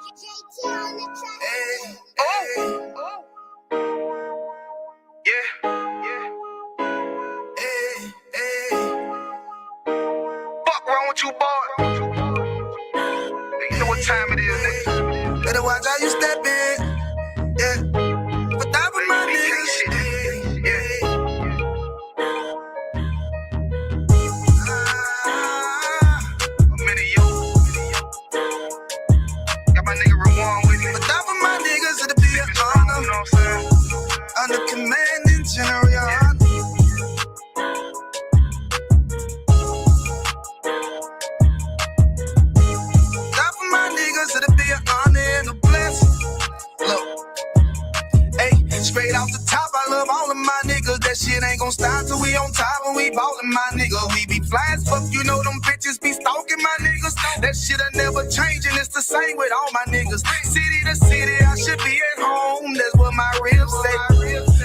Hey, hey. Yeah, yeah. Hey, hey. Fuck wrong with you, boy? You know what time it is, nigga. Better watch how you step in. Yeah. For top of my niggas. Hey, yeah. I'm in it, yo. Got my nigga Ramon with me. For top of my niggas, it'll be an honor. You know what I'm saying? Under commanding general, your honor. Top of my niggas, it'll be an honor and a blessing. Look, hey, straight off the top, I love all of my niggas. That shit ain't gon' stop till we on top when we ballin', my nigga. We be fly as fuck, you know them bitches be stalking my niggas. That shit'll never change, and it's the same with all my niggas. City to city, I should be at home. That's what my ribs say.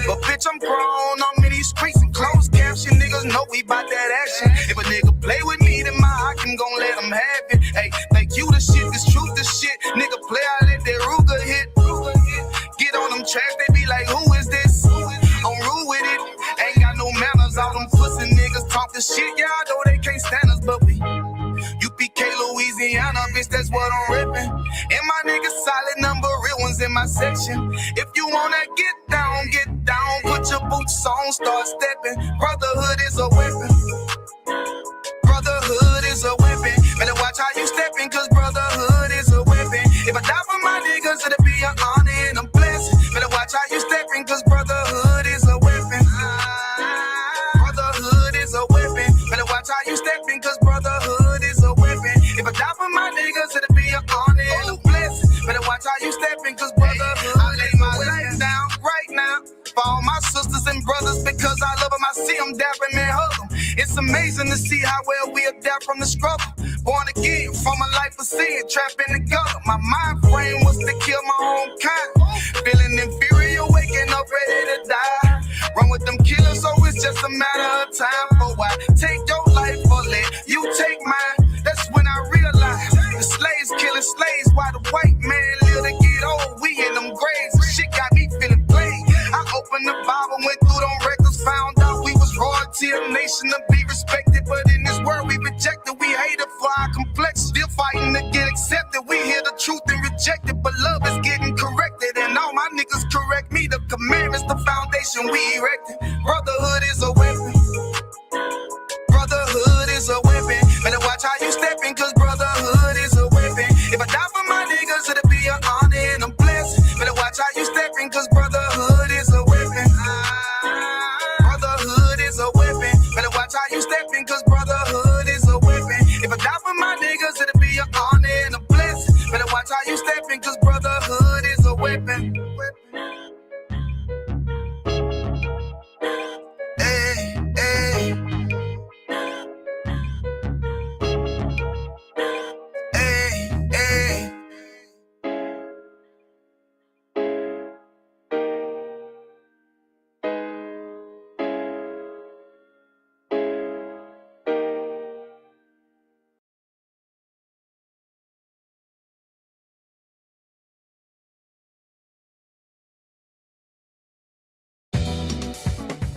But bitch, I'm grown. I'm in these streets and closed caption. Niggas know we bout that action. If a nigga play with me, then my hock can gon' let him have it. Hey, think you the shit, this truth the shit. Nigga play, I let that Ruger hit. Get on them tracks, they be like, who is this? I'm rude with it. Ain't got no manners. All them pussy niggas talking shit. Yeah, I know they can't stand us, but we UPK, Louisiana, bitch, that's what I'm rippin'. And my niggas solid number, real ones in my section. If you wanna get down, put your boots on, start stepping. Brotherhood is a weapon. Brotherhood is a weapon. Better watch how you steppin', cause brotherhood is a weapon. If I die for my niggas, it'll be an honor and a blessing. Better watch how you steppin', cause brotherhood is a weapon. Brotherhood is a weapon. Better watch how you steppin', cause brotherhood is a weapon. If I die for my niggas, it'll be an honor and a blessing. Better watch how you steppin', cause brotherhood. I lay my life down right now for all my sisters and brothers, because I love them. I see them dapping and hug them. It's amazing to see how well we adapt from the struggle. Born again from a life of sin, trapped in the gutter. My mind frame was to kill my own kind. Feeling inferior, waking up ready to die. Run with them killers, so it's just a matter of time. For why take your life or let you take mine? That's when I realized the slaves killing slaves while the white man live to get old. We in them graves. Shit got me feeling played. I opened the Bible, went through them records, found out we was royalty, a nation to be respected. But in this world we rejected, we hated for our complexion. Still fighting to get accepted. We hear the truth and reject it, but love is getting corrected. And all my niggas correct me. The commandments, the foundation we erected. Brotherhood is a weapon. Brotherhood is a weapon. Better watch how you steppin', cause brotherhood is a weapon. If I die for my niggas, it'll be an honor and a blessing. Better watch how you steppin', cause brotherhood is a weapon. Brotherhood is a weapon. Better watch how you steppin', cause brotherhood is a weapon. If I die for my niggas, it'll be an honor and a blessing. Better watch how you steppin', cause brotherhood is a weapon. Hey, hey. Hey, hey.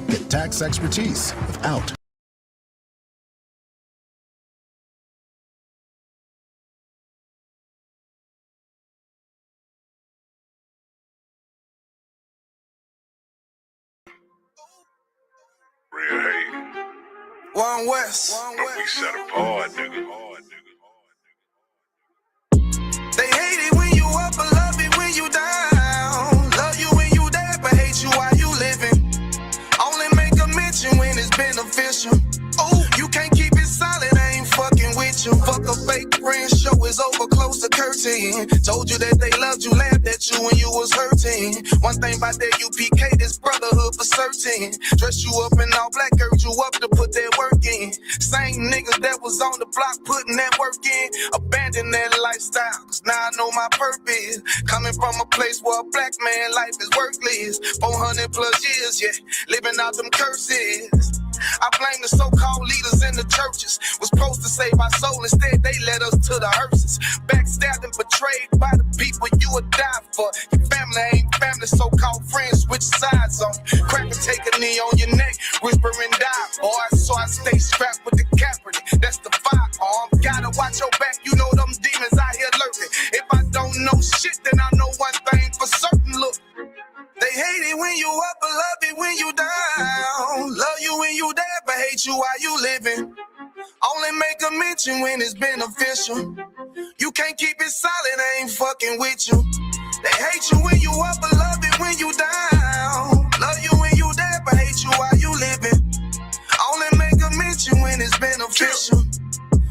Get tax expertise without Real hate. One West. But we set apart, nigga. They hate it when you up, but love it when you down. Love you when you dead, but hate you while you living. Only make a mention when it's beneficial. Oh, you can't keep it solid, I ain't fucking with you. Fuck a fake friend, show is over, close the curtain. Told you that they loved you, laughed at you when you was hurting. One thing about that UPK, this brotherhood for certain. Dress you up in all black, urge you up to put that work in. Same niggas that was on the block putting that work in. Abandon that lifestyle, cause now I know my purpose. Coming from a place where a black man life is worthless. 400 plus years, yeah, living out them curses. I blame the so-called leaders in the churches. Was supposed to save our soul, instead they led us to the hearses. Backstabbed and betrayed by the people you would die for. Your family ain't family, so-called friends switch sides on you. Crack and take a knee on your neck, whisper and die, boy. So I stay strapped with the Kaepernick, that's the firearm. Gotta watch your back, you know them demons out here lurking. If I don't know shit, then I know one thing for certain. Look, they hate it when you up, but love it when you down. Love you when you dead, but hate you while you living. Only make a mention when it's beneficial. You can't keep it solid, I ain't fucking with you. They hate you when you up, but love it when you down. Love you when you dead, but hate you while you living. Only make a mention when it's beneficial.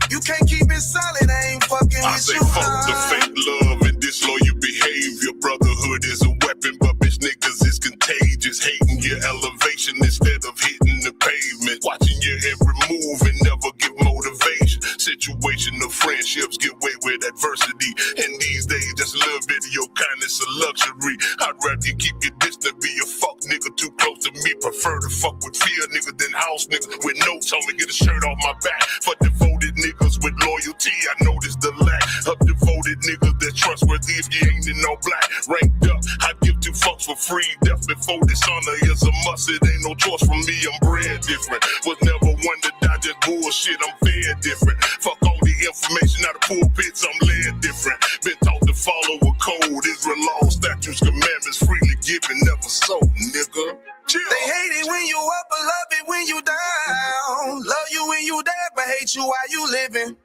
You can't keep it solid, I ain't fucking I with say you. fuck the fake love and disloyal behavior. Brotherhood is a weapon, but bitch niggas is contagious. Hating your elevation instead of hitting the pavement. Watching your every move and never give motivation. Situational friendships get way with adversity. And these days, just a little bit of your kindness a luxury. I'd rather keep your distance, be a fuck nigga too close to me. Prefer to fuck with fear nigga than house nigga with notes on me. Get a shirt off my back for devoted niggas with loyalty. I noticed the lack of devoted niggas that's trustworthy if you ain't in no black. Ranked up, I give two fucks for free. Death before dishonor is a must. It ain't no choice from me, I'm bred different. Was never one to die, just bullshit, I'm fed different. Fuck all the information out of pulpits, I'm led different. Been taught to follow a code, Israel law, statutes, commandments, freely given, never sold, nigga. Chill. They hate it when you up, but love it when you down. Love you when you dead, but hate you while you living.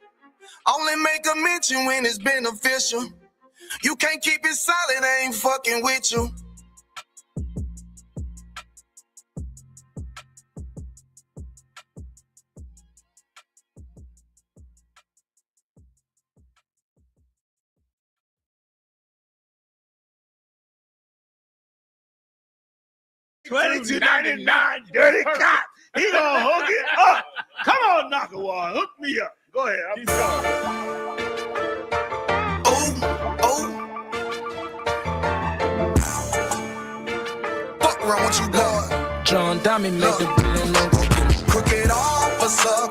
Only make a mention when it's beneficial. You can't keep it solid, I ain't fucking with you. $22.99, dirty cop. He gonna hook it up. Come on, Nakawar, hook me up. Go ahead. I'm sorry. Fuck wrong with you, boy? John Diamond made the billion. Crooked officer,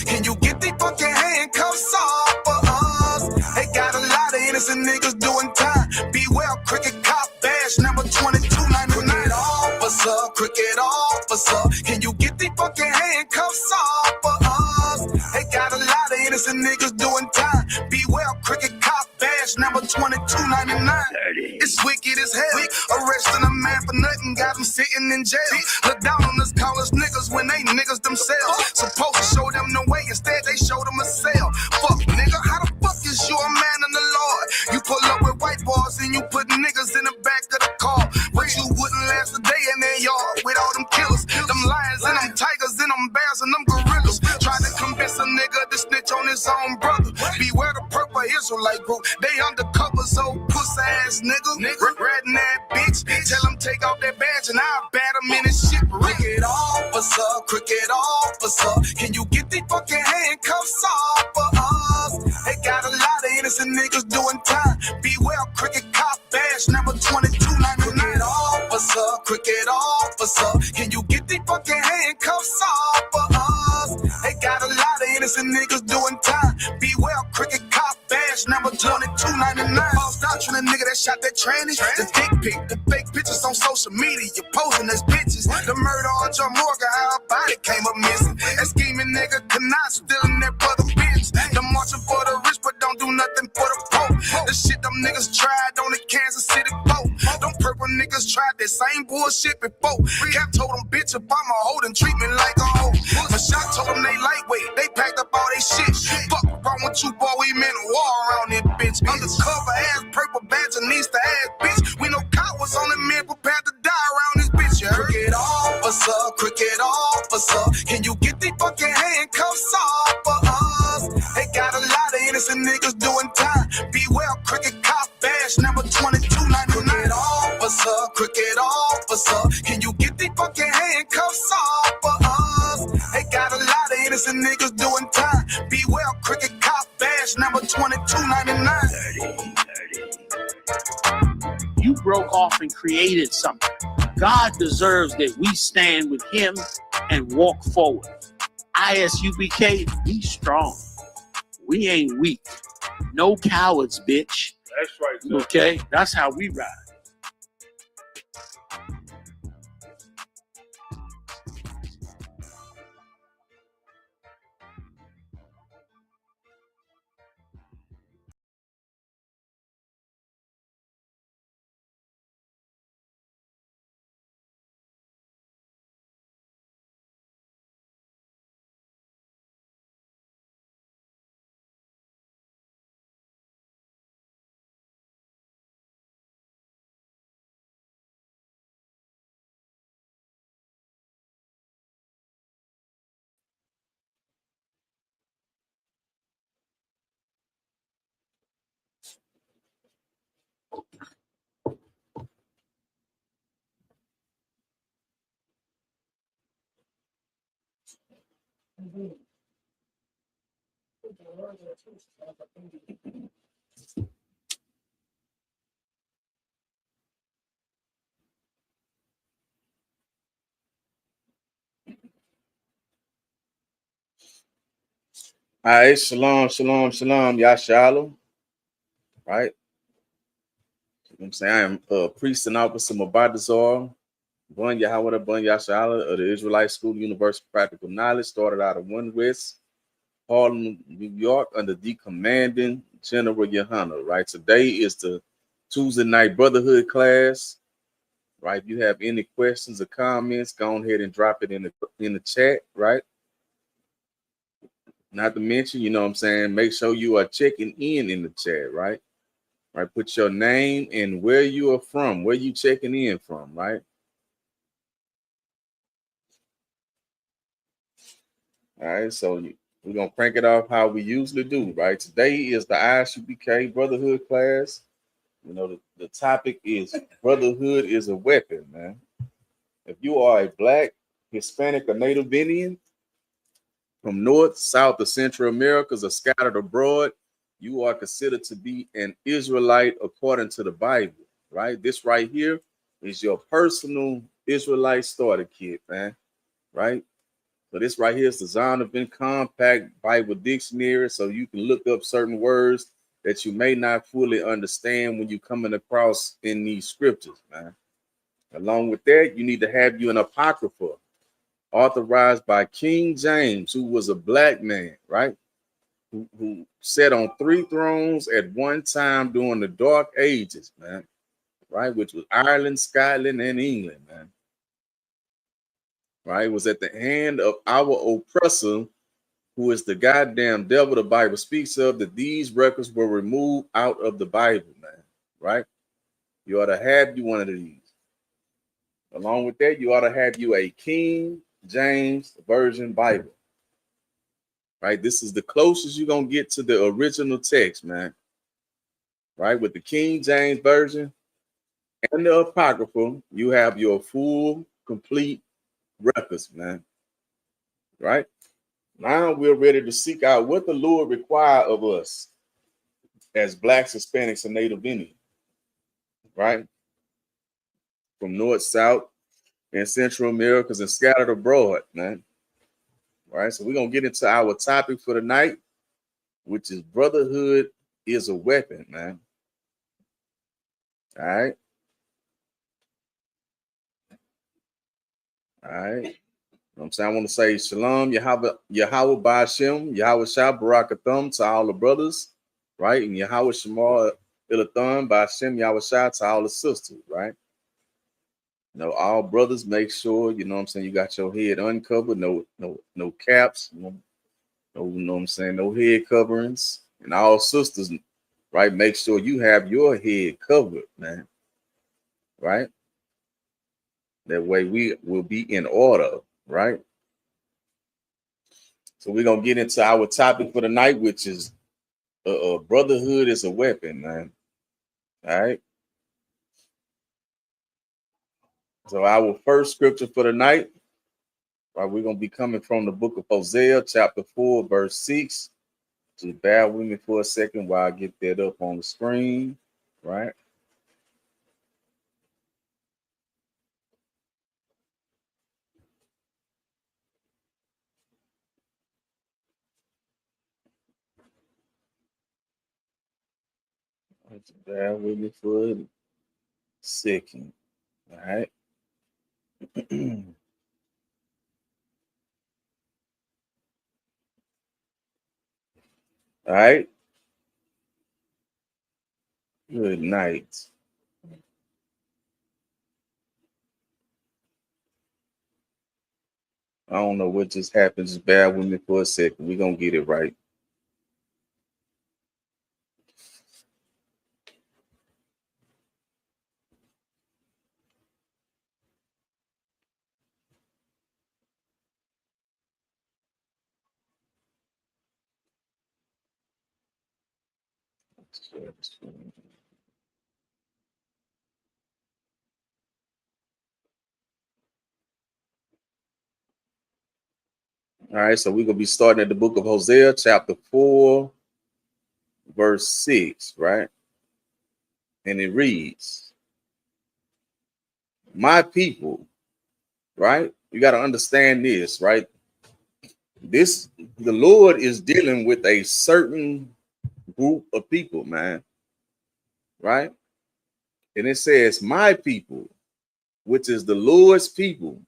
can you get the fucking handcuffs off for us? They got a lot of innocent niggas doing time. Beware, crooked cop badge number 2299. Crooked officer, can you get the fucking handcuffs off for us? They got a lot of innocent niggas doing time. Beware, crooked cop badge number 2299. It's wicked as hell. Arresting a man for nothing, got him sitting in jail. Look down on us, call us niggas when they niggas themselves. Supposed to show them the way, instead they show them a cell. Fuck nigga, how the fuck is you a man in the Lord? You pull up with white boys and you put niggas in the back of the car. But you wouldn't last a day in their yard with all them killers, them lions and them tigers and them bears and them gorillas. Tried to convince a nigga to snitch on his own brother. Beware the purple Israelite group, they undercover, so pussy ass nigga. Regretting that bitch, tell him take off that badge and I'll bat him in his shit. Crooked officer, can you get the fucking handcuffs off for us? They got a lot of innocent niggas doing time. Beware, crooked cop badge number 2299. Crooked officer, can you get the fucking handcuffs off for us? They got a lot of innocent niggas doing time. Beware, crooked cop badge number 2299. False doctrine, a nigga that shot that tranny. The dick pic, the fake pictures on social media, you posing as bitches. The murder on Joe Morgan, how her body came up missing. That scheming nigga cannot stealing that brother bitch. The marching for the rich, but don't do nothing for the poor. The shit them niggas tried on the Kansas City boat. Them purple niggas tried that same bullshit before. Cap told them, bitch, if I'm a hoe, then treat me like a hoe. Mashak told them they lightweight, they packed up all they shit. Fuck wrong with you, boy, we meant war around this bitch. Undercover ass, purple badge, and Easter ass bitch. We know cowards on the men prepared to die around this bitch, you heard? Crooked officer, can you get the fucking handcuffs off for us? They got a lot of innocent niggas doing time. Beware, crooked cop badge number 2299. Crooked officer, can you get the fucking handcuffs off for us? They got a lot of innocent niggas doing time. Beware, crooked cop badge number 2299. You broke off and created something. God deserves that we stand with him and walk forward. ISUPK, be strong. We ain't weak. No cowards, bitch. That's right, sir. Okay? That's how we ride. All right, shalom, shalom, shalom, Yashala. Right? You know what I'm saying? I am priest and officer Mabadazar, Bun Yahweh, Bun Yashala of the Israelite School University of Practical Knowledge, started out of One West, Harlem, New York, under the commanding General Yohana. Right? Today is the Tuesday night Brotherhood class. Right? If you have any questions or comments, go ahead and drop it in the chat, right? Not to mention, you know what I'm saying, make sure you are checking in the chat, right? Right, put your name and where you are from, where you checking in from, right? All right, so we're gonna crank it off how we usually do, right? Today is the ISUPK Brotherhood class. You know, the topic is Brotherhood is a Weapon, man. If you are a Black, Hispanic, or Native Indian from North, South, or Central Americas or scattered abroad, you are considered to be an Israelite according to the Bible, right? This right here is your personal Israelite starter kit, man, right? So this right here is the Zondervan Compact Bible Dictionary, so you can look up certain words that you may not fully understand when you're coming across in these scriptures, man. Along with that, you need to have you an Apocrypha, authorized by King James, who was a Black man, right? Who sat on 3 thrones at one time during the Dark Ages, man, right? Which was Ireland, Scotland, and England, man. Right? It was at the hand of our oppressor, who is the goddamn devil the Bible speaks of, that these records were removed out of the Bible, man. Right? You ought to have you one of these. Along with that, you ought to have you a King James Version Bible. Right? This is the closest you're gonna get to the original text, man. Right? With the King James Version and the Apocrypha, you have your full, complete records, man. Right? Now we're ready to seek out what the Lord requires of us as Blacks, Hispanics, and Native Indians. Right? From North, South, and Central Americas and scattered abroad, man. Right? So we're going to get into our topic for the night, which is Brotherhood is a Weapon, man. All right? All right. You know what I'm saying? I want to say Shalom, Yahweh Ba'ashem, Yahweh Shah Barakathum to all the brothers, right? And Yahweh Shemar Ilatham Ba'ashem, Yahweh Shah to all the sisters, right? You know, all brothers, make sure, you know what I'm saying, you got your head uncovered, no caps, you know what I'm saying, no head coverings. And all sisters, right, make sure you have your head covered, man. Right? That way we will be in order, right? So we're gonna get into our topic for the night, which is brotherhood is a weapon, man. All right. So our first scripture for the night, right, we're gonna be coming from the book of Hosea, chapter 4, verse 6. Just bear with me for a second while I get that up on the screen, right? Bear with me for a second. All right. All right. Good night. I don't know what just happened. Just bear with me for a second. We're gonna get it right. All right, so we're gonna be starting at the book of Hosea, chapter 4, verse 6, right? And it reads, My people, right? You got to understand this, right? This the Lord is dealing with a certain group of people, man, right? And it says, My people, which is the Lord's people,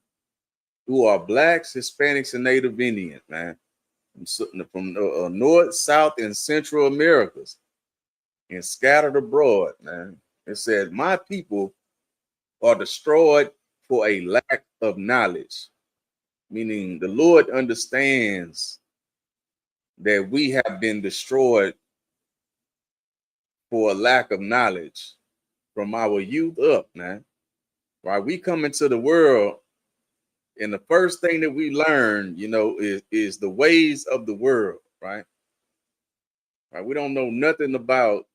who are blacks, Hispanics, and Native Indians, man, from North, South, and Central Americas, and scattered abroad, man. It says, My people are destroyed for a lack of knowledge, meaning the Lord understands that we have been destroyed for a lack of knowledge from our youth up, man. Right? We come into the world, and the first thing that we learn, is the ways of the world, right? Right? We don't know nothing about,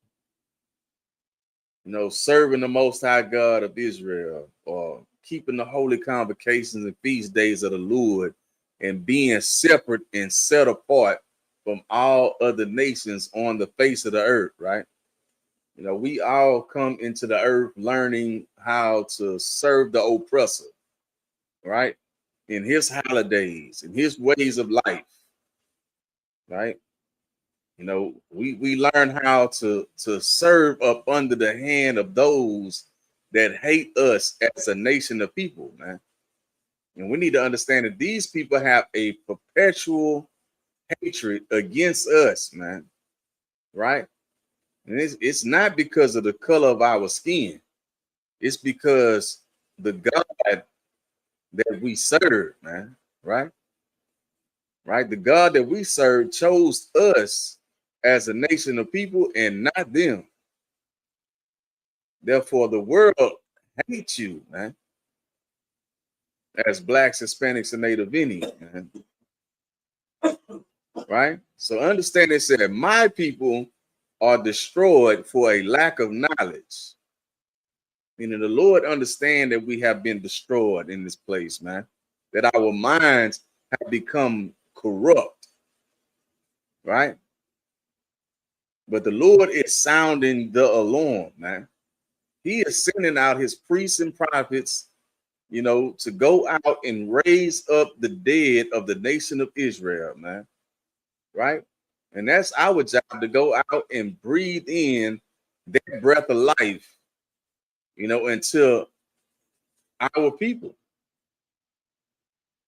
serving the Most High God of Israel, or keeping the holy convocations and feast days of the Lord, and being separate and set apart from all other nations on the face of the earth, right? We all come into the earth learning how to serve the oppressor, right? In his holidays, in his ways of life, right? We learn how to serve up under the hand of those that hate us as a nation of people, man. And we need to understand that these people have a perpetual hatred against us, man. Right? And it's not because of the color of our skin. It's because the God that we serve, man. Right? Right? The God that we serve chose us as a nation of people and not them. Therefore, the world hates you, man, as blacks, Hispanics, and Native Indians, man. Right? So understand it said, My people are destroyed for a lack of knowledge. Meaning the Lord understand that we have been destroyed in this place, man. That our minds have become corrupt, right? But the Lord is sounding the alarm, man. He is sending out his priests and prophets, to go out and raise up the dead of the nation of Israel, man. Right? And that's our job, to go out and breathe in that breath of life, into our people,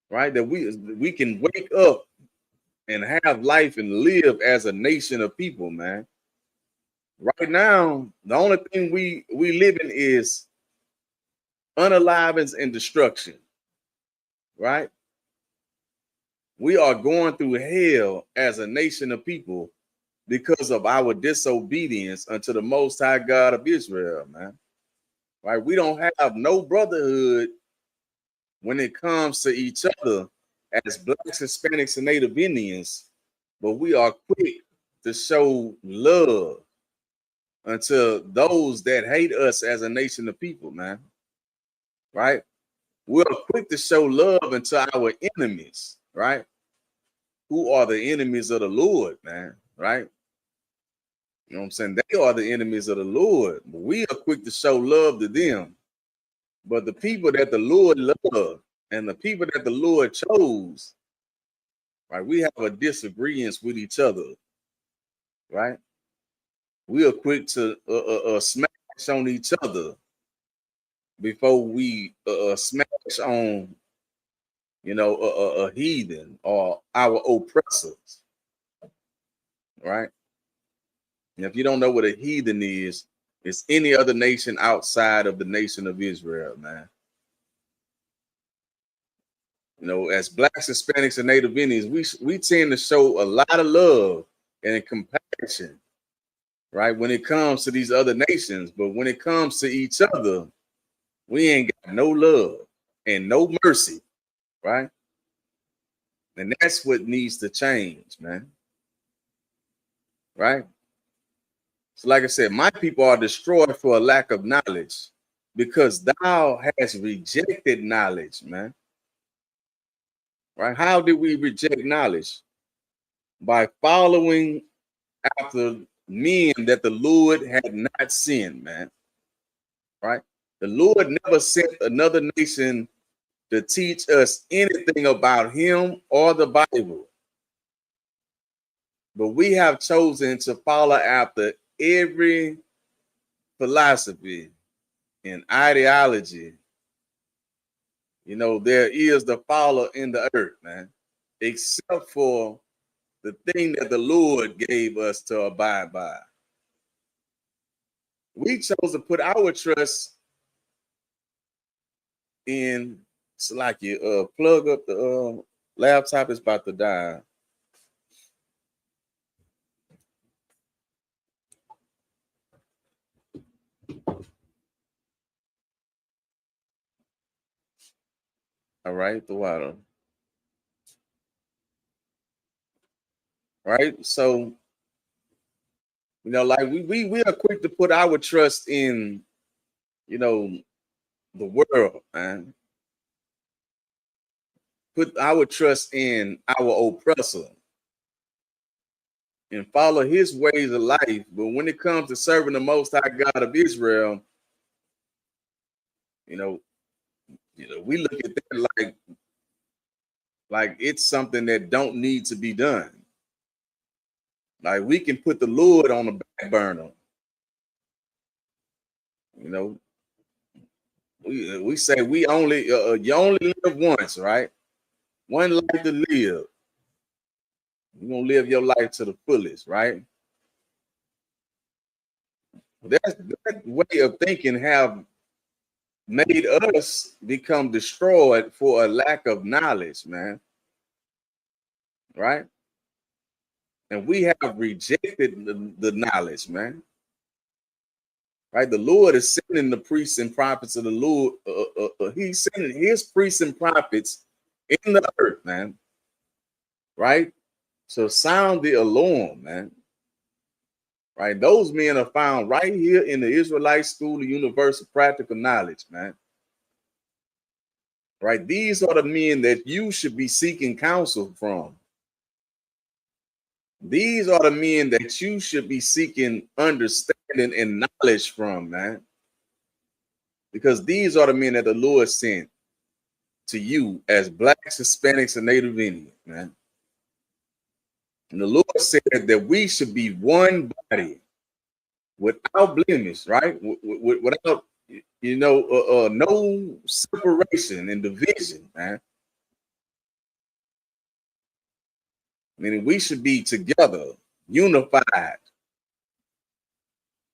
right? That we can wake up and have life and live as a nation of people, man. Right now, the only thing we live in is unalivings and destruction, right? We are going through hell as a nation of people because of our disobedience unto the Most High God of Israel, man. Right? We don't have no brotherhood when it comes to each other as blacks, Hispanics, and Native Indians, but we are quick to show love unto those that hate us as a nation of people, man. Right? We're quick to show love unto our enemies, right? Who are the enemies of the Lord, man, right? You know what I'm saying? They are the enemies of the Lord. But we are quick to show love to them. But the people that the Lord loved and the people that the Lord chose, right? We have a disagreement with each other, right? we are quick to smash on each other before we smash on, a heathen or our oppressors, right? And if you don't know what a heathen is, it's any other nation outside of the nation of Israel, man. As blacks, Hispanics, and Native Indians, we tend to show a lot of love and compassion, right, when it comes to these other nations. But when it comes to each other, we ain't got no love and no mercy, right? And that's what needs to change, man. Right? So, like I said, my people are destroyed for a lack of knowledge because thou hast rejected knowledge, man. Right? How did we reject knowledge? By following after men that the Lord had not sent, man. Right? The Lord never sent another nation to teach us anything about him or the Bible. But we have chosen to follow after every philosophy and ideology. There is the follow in the earth, man, except for the thing that the Lord gave us to abide by. We chose to put our trust in, it's like you plug up the laptop, is about to die. All right, the water. Right, so like we are quick to put our trust in, the world, man. Put our trust in our oppressor and follow his ways of life. But when it comes to serving the Most High God of Israel, we look at that like it's something that don't need to be done. Like we can put the Lord on the back burner. We say we only you only live once, right? One life to live. You're gonna live your life to the fullest, right? That way of thinking have made us become destroyed for a lack of knowledge, man. Right? And we have rejected the knowledge, man. Right? The Lord is sending the priests and prophets of the Lord. He's sending his priests and prophets in the earth, man. Right? So sound the alarm, man. Right? Those men are found right here in the Israelite School of Universal Practical Knowledge, man. Right? These are the men that you should be seeking counsel from. These are the men that you should be seeking understanding and knowledge from, man. Because these are the men that the Lord sent to you as blacks, Hispanics, and Native Indians, man. And the Lord said that we should be one body without blemish, right? Without, no separation and division, man. Meaning we should be together, unified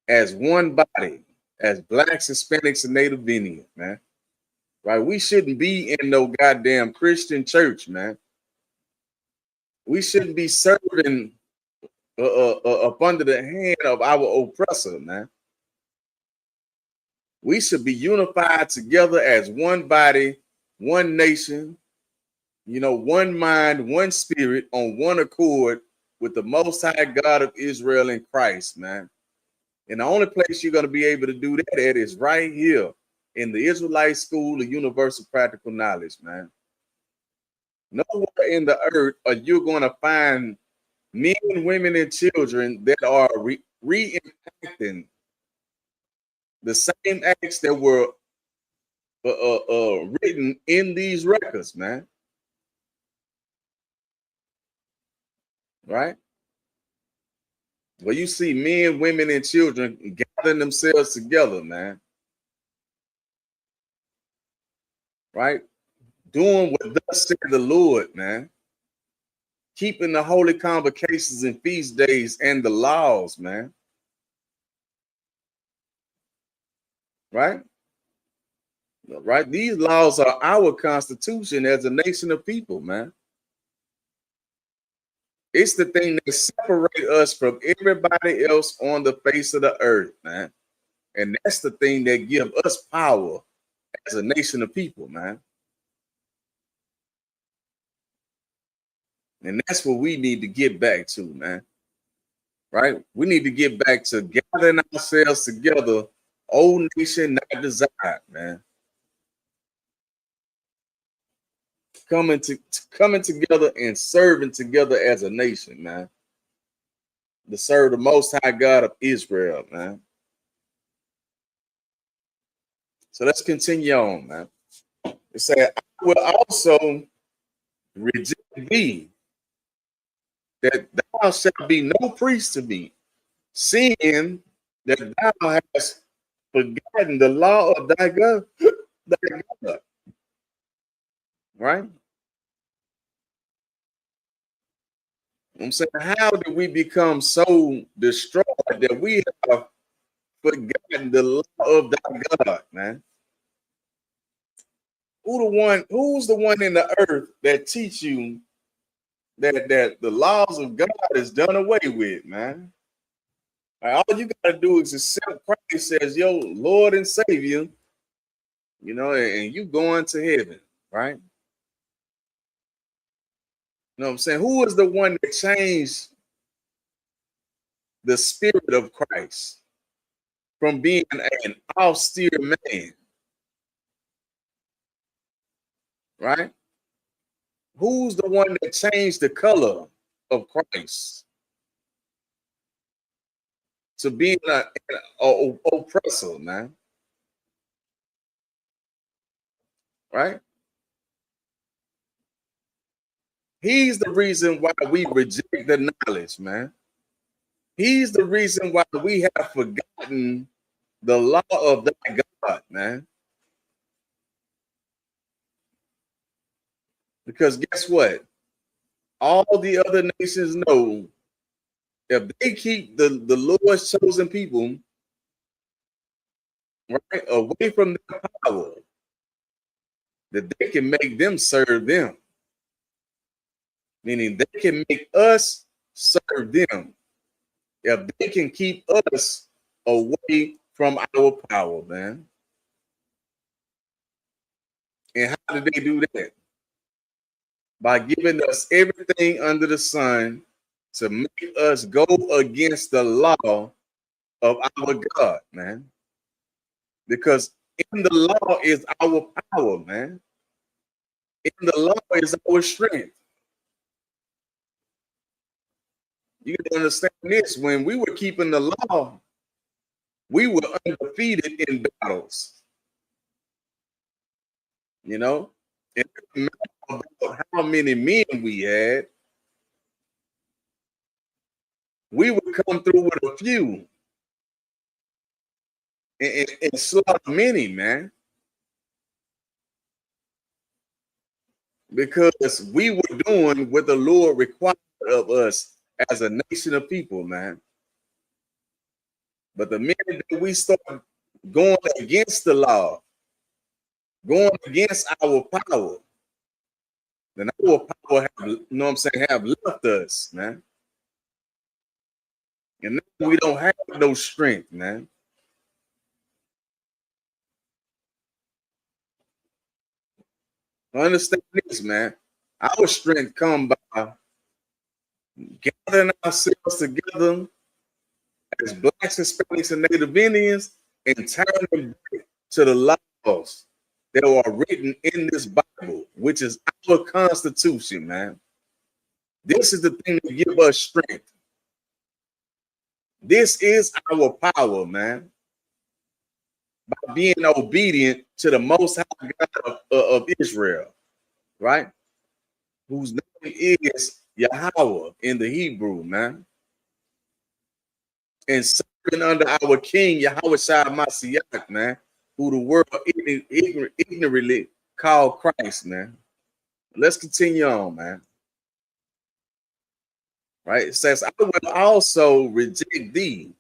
as one body, as blacks, Hispanics, and Native Indians, man. Right? We shouldn't be in no goddamn Christian church, man. We shouldn't be serving up under the hand of our oppressor, man. We should be unified together as one body, one nation, one mind, one spirit, on one accord with the Most High God of Israel in Christ, man. And the only place you're going to be able to do that at is right here in the Israelite School of Universal Practical Knowledge, man. Nowhere in the earth are you going to find men, women, and children that are reenacting the same acts that were written in these records, man. Right? where you see men, women, and children gathering themselves together, man. Right? Doing what thus said the Lord, man. Keeping the holy convocations and feast days and the laws, man. Right? Right? These laws are our constitution as a nation of people, man. It's the thing that separates us from everybody else on the face of the earth, man. And that's the thing that gives us power as a nation of people, man. And that's what we need to get back to, man. Right? We need to get back to gathering ourselves together, old nation not desired, man. Coming together and serving together as a nation, man. To serve the Most High God of Israel, man. So let's continue on, man. It said, I will also reject thee, that thou shalt be no priest to me, seeing that thou hast forgotten the law of thy God. Thy God. Right? I'm saying, how did we become so destroyed that we have forgotten the law of thy God, man? Who's the one in the earth that teach you that the laws of God is done away with, man? Like, all you gotta do is accept Christ as your Lord and Savior, you know, and you going to heaven, right? You know what I'm saying? Who is the one that changed the spirit of Christ from being an austere man, right? Who's the one that changed the color of Christ to being an oppressor, man? Right? He's the reason why we reject the knowledge, man. He's the reason why we have forgotten the law of thy God, man. Because guess what? All the other nations know if they keep the Lord's chosen people, right, away from their power, that they can make them serve them. Meaning they can make us serve them. If they can keep us away from our power, man. And how did they do that? By giving us everything under the sun to make us go against the law of our God, man. Because in the law is our power, man. In the law is our strength. You can understand this. When we were keeping the law, we were undefeated in battles. You know, it didn't matter about how many men we had. We would come through with a few and slaughter many, man. Because we were doing what the Lord required of us as a nation of people, man. But the minute that we start going against the law, going against our power, then our power have, you know what I'm saying, have left us, man. And now we don't have no strength, man. Understand this, man. Our strength come by gathering ourselves together as blacks, Hispanics, and Native Indians and turning them back to the laws that are written in this Bible, which is our Constitution, man. This is the thing that gives us strength. This is our power, man. By being obedient to the Most High God of Israel, right? Whose name is Yahweh in the Hebrew, man. and serving under our King Yahweh Shai Mashiach, man, who the world ignorantly called Christ, man. Let's continue on, man. Right? It says, I will also reject thee,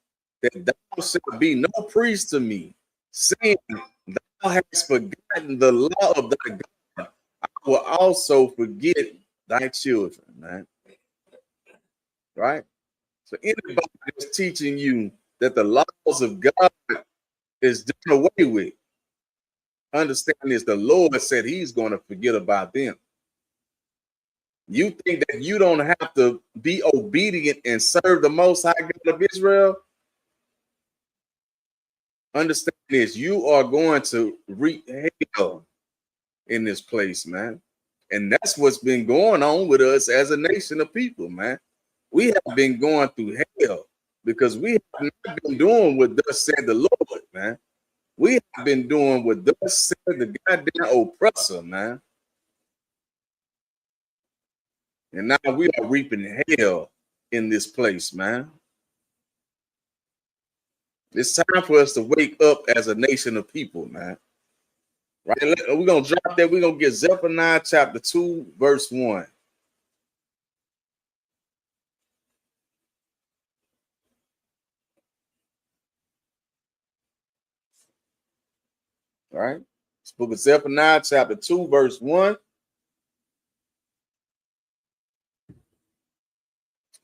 that thou shalt be no priest to me, saying, thou hast forgotten the law of thy God. I will also forget thy children, man. Right? So anybody that's teaching you that the laws of God is done away with, understand this, the Lord said he's going to forget about them. You think that you don't have to be obedient and serve the Most High God of Israel? Understand this, you are going to reap hell in this place, man. And that's what's been going on with us as a nation of people, man. We have been going through hell because we have not been doing what thus said the Lord, man. We have been doing what thus said the goddamn oppressor, man. And now we are reaping hell in this place, man. It's time for us to wake up as a nation of people, man. Right? We're going to drop that. We're going to get Zephaniah chapter 2, verse 1. All right? This book of Zephaniah chapter 2, verse 1.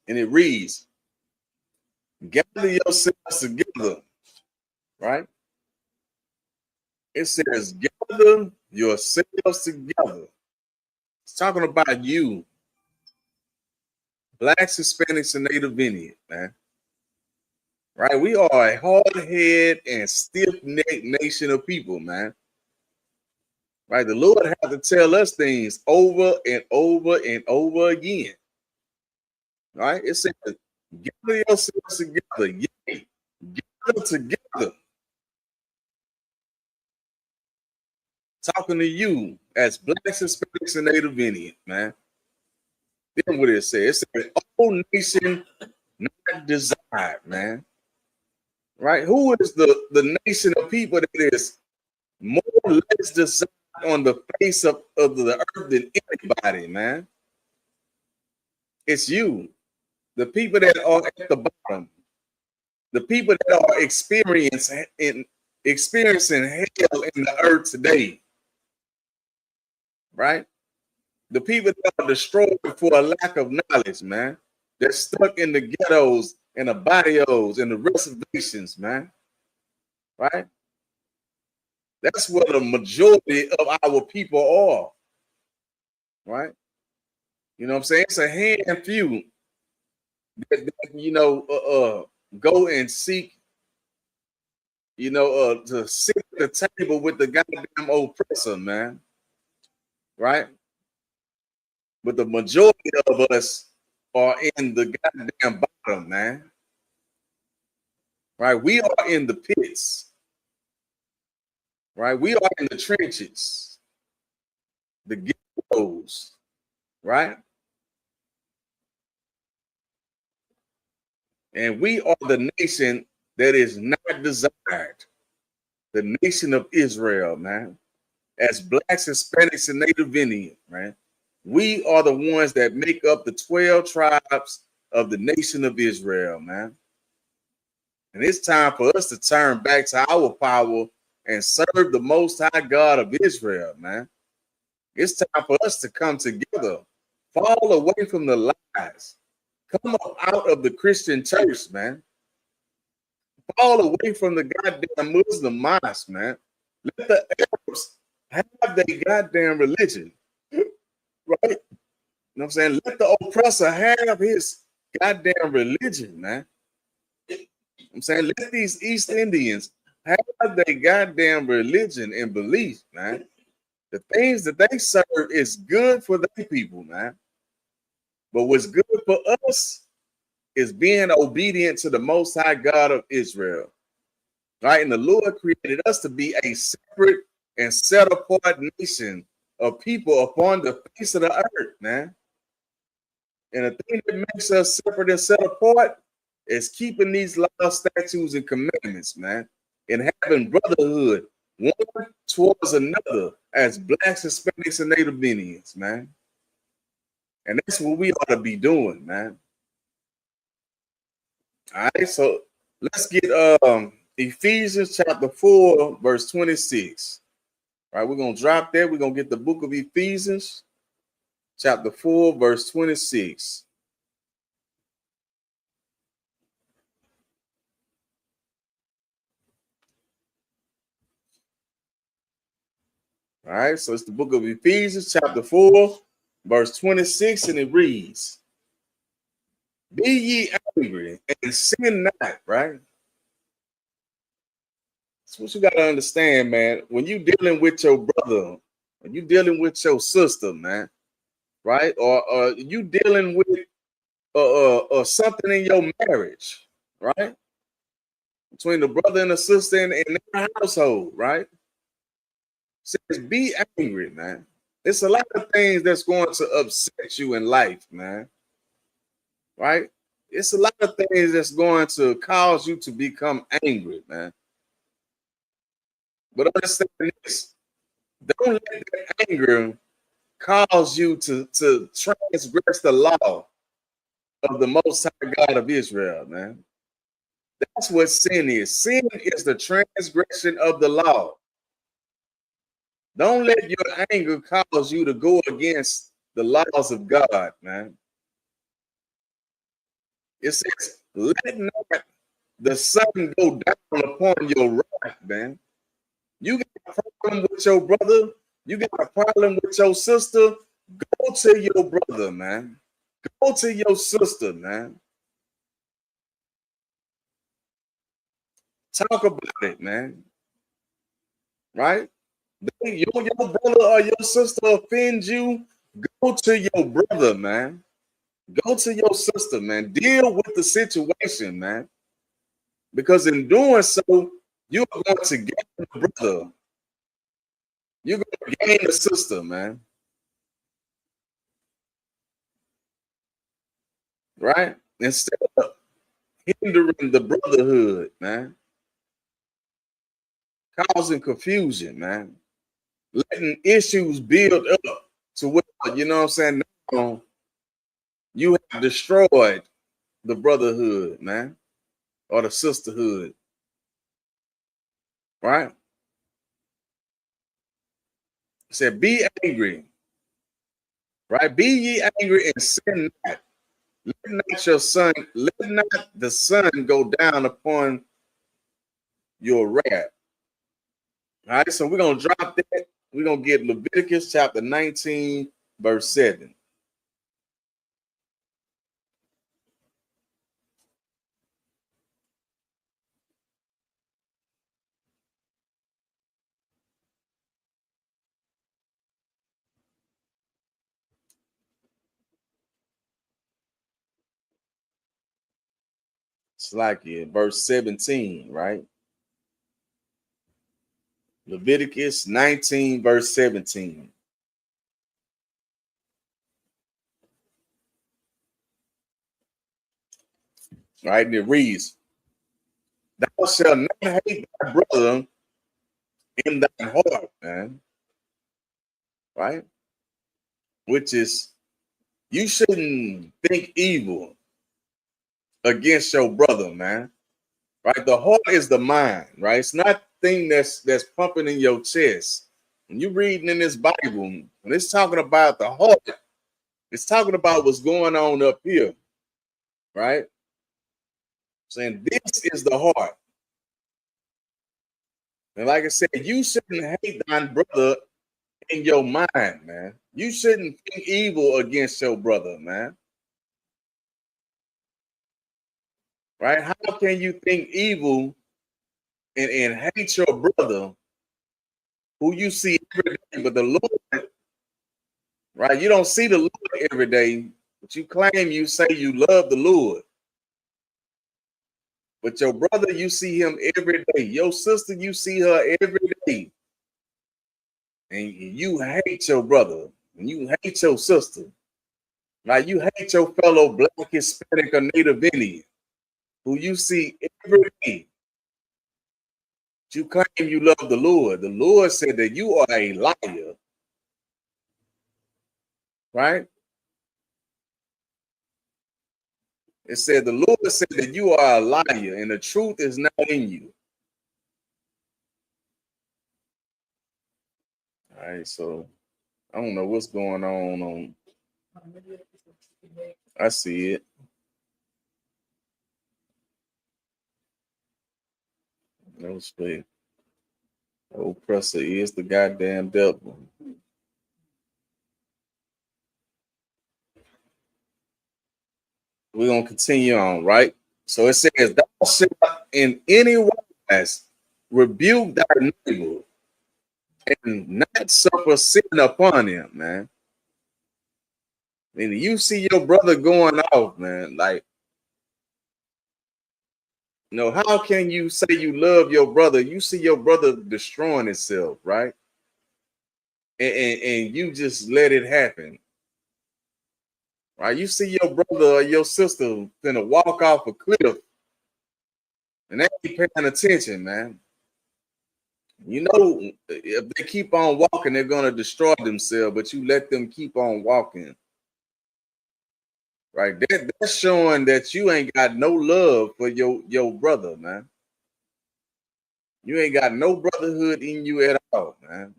And it reads, gather yourselves together. Right? It says, gather yourselves together. It's talking about you, Blacks, Hispanics, and Native Indians, man. Right? We are a hard-headed and stiff-necked nation of people, man. Right? The Lord has to tell us things over and over and over again. Right? It says, gather yourselves together. Yea, gather together. Talking to you as Blacks, Hispanics, and Native Indians, man. Then what it says? It says, all nation not desired, man. Right? Who is the nation of people that is more or less desired on the face of the earth than anybody, man? It's you. The people that are at the bottom. The people that are experiencing hell in the earth today. Right? The people that are destroyed for a lack of knowledge, man. They're stuck in the ghettos and the barrios and the reservations, man. Right? That's where the majority of our people are. Right? You know what I'm saying? It's a hand few that go and seek, to sit at the table with the goddamn oppressor, man. Right? But the majority of us are in the goddamn bottom, man. Right? We are in the pits. Right? We are in the trenches, the ghettos, right? And we are the nation that is not desired, the nation of Israel, man. As Blacks, Hispanics, and Native Indians, right? We are the ones that make up the 12 tribes of the nation of Israel, man. And it's time for us to turn back to our power and serve the Most High God of Israel, man. It's time for us to come together, fall away from the lies, come up out of the Christian church, man. Fall away from the goddamn Muslim mosque, man. Let the Arabs have their goddamn religion, right? You know what I'm saying? Let the oppressor have his goddamn religion, man. I'm saying, let these East Indians have their goddamn religion and belief, man. The things that they serve is good for their people, man. But what's good for us is being obedient to the Most High God of Israel, right? And the Lord created us to be a separate and set apart nation of people upon the face of the earth, man. And the thing that makes us separate and set apart is keeping these laws, statutes, and commandments, man, and having brotherhood one towards another as blacks, Hispanics, and Native Indians, man. And that's what we ought to be doing, man. All right, so let's get Ephesians chapter 4, verse 26. All right, we're gonna drop there. We're gonna get the book of Ephesians, chapter 4, verse 26. All right, so it's the book of Ephesians, chapter 4, verse 26, and it reads, "Be ye angry and sin not," right? That's what you got to understand, man. When you dealing with your brother, when you dealing with your sister, man, right? Or you dealing with something in your marriage, right? Between the brother and the sister in their household, right? Says be angry, man. It's a lot of things that's going to upset you in life, man. Right? It's a lot of things that's going to cause you to become angry, man. But understand this: don't let that anger cause you to transgress the law of the Most High God of Israel, man. That's what sin is. Sin is the transgression of the law. Don't let your anger cause you to go against the laws of God, man. It says, let not the sun go down upon your wrath, man. You got a problem with your brother, you got a problem with your sister, go to your brother, man. Go to your sister, man. Talk about it, man. Right? Your brother or your sister offends you, go to your brother, man. Go to your sister, man. Deal with the situation, man. Because in doing so, you're going to gain the brother. You're going to gain the sister, man. Right? Instead of hindering the brotherhood, man. Causing confusion, man. Letting issues build up to what, you know what I'm saying? Now you have destroyed the brotherhood, man. Or the sisterhood. Right? It said, be angry. Right? Be ye angry and sin not. Let not the sun go down upon your wrath. All right, so we're gonna drop that. We're gonna get Leviticus chapter 19, verse 7. It's like it, verse 17, right? Leviticus 19, verse 17. Right, and it reads, "Thou shalt not hate thy brother in thy heart," man. Right? Which is, you shouldn't think evil against your brother, man. Right? The heart is the mind, right? It's not the thing that's pumping in your chest. When you're reading in this Bible, when it's talking about the heart, it's talking about what's going on up here, right? Saying this is the heart. And like I said, you shouldn't hate thy brother in your mind, man. You shouldn't think evil against your brother, man. Right? How can you think evil and hate your brother who you see every day, but the Lord, right? You don't see the Lord every day, but you claim you say you love the Lord. But your brother, you see him every day. Your sister, you see her every day. And you hate your brother, and you hate your sister. Right? You hate your fellow Black, Hispanic, or Native Indian. who you see every day, you claim you love the Lord said that you are a liar, right? It said the Lord said that you are a liar and the truth is not in you. All right, so I don't know what's going on. I see it. No space. The oppressor is the goddamn devil. We're gonna continue on, right? So it says, thou shalt in any wise rebuke thy neighbor and not suffer sin upon him, man. And you see your brother going off, man. Like, you know, how can you say you love your brother? You see your brother destroying himself, right? And you just let it happen, right? You see your brother or your sister gonna walk off a cliff, and they ain't paying attention, man. You know, if they keep on walking, they're gonna destroy themselves. But you let them keep on walking, right? That's showing that you ain't got no love for your brother, man. You ain't got no brotherhood in you at all, man.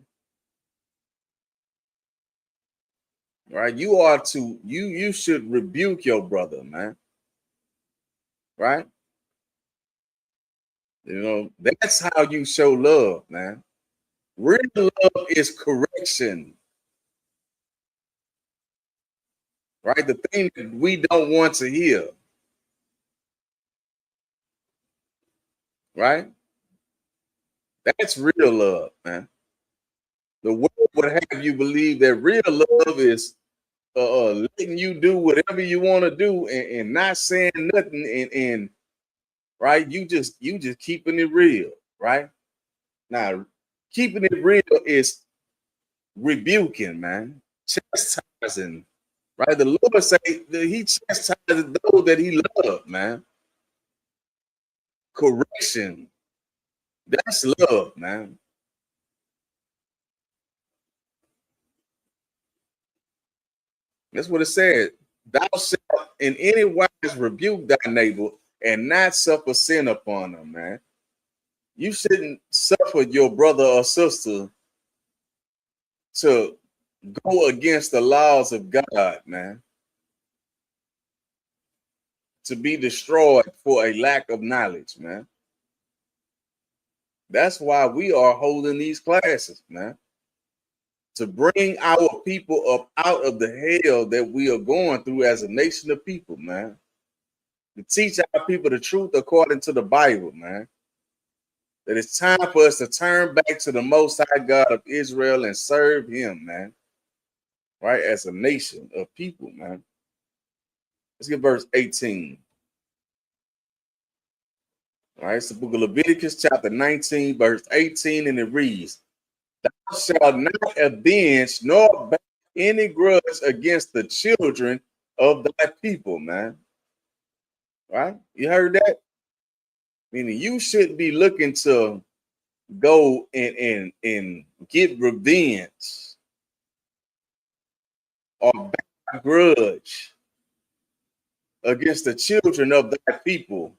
Right? You should rebuke your brother, man. Right? You know, that's how you show love, man. Real love is correction. Right? The thing that we don't want to hear. Right? That's real love, man. The world would have you believe that real love is letting you do whatever you want to do and not saying nothing and right, you just keeping it real, right? Now, keeping it real is rebuking, man, chastising, right? The Lord say that He chastises those that He loves, man. Correction, that's love, man. That's what it said. Thou shalt in any wise rebuke thy neighbor and not suffer sin upon them, man. You shouldn't suffer your brother or sister to go against the laws of God, man. To be destroyed for a lack of knowledge, man. That's why we are holding these classes, man. To bring our people up out of the hell that we are going through as a nation of people, man. To teach our people the truth according to the Bible, man. That it's time for us to turn back to the Most High God of Israel and serve Him, man. Right? As a nation of people, man. Let's get verse 18. All right, it's the book of Leviticus, chapter 19, verse 18, and it reads, thou shalt not avenge nor bear any grudge against the children of thy people, man. Right? You heard that? Meaning you shouldn't be looking to go and get revenge or bear grudge against the children of thy people.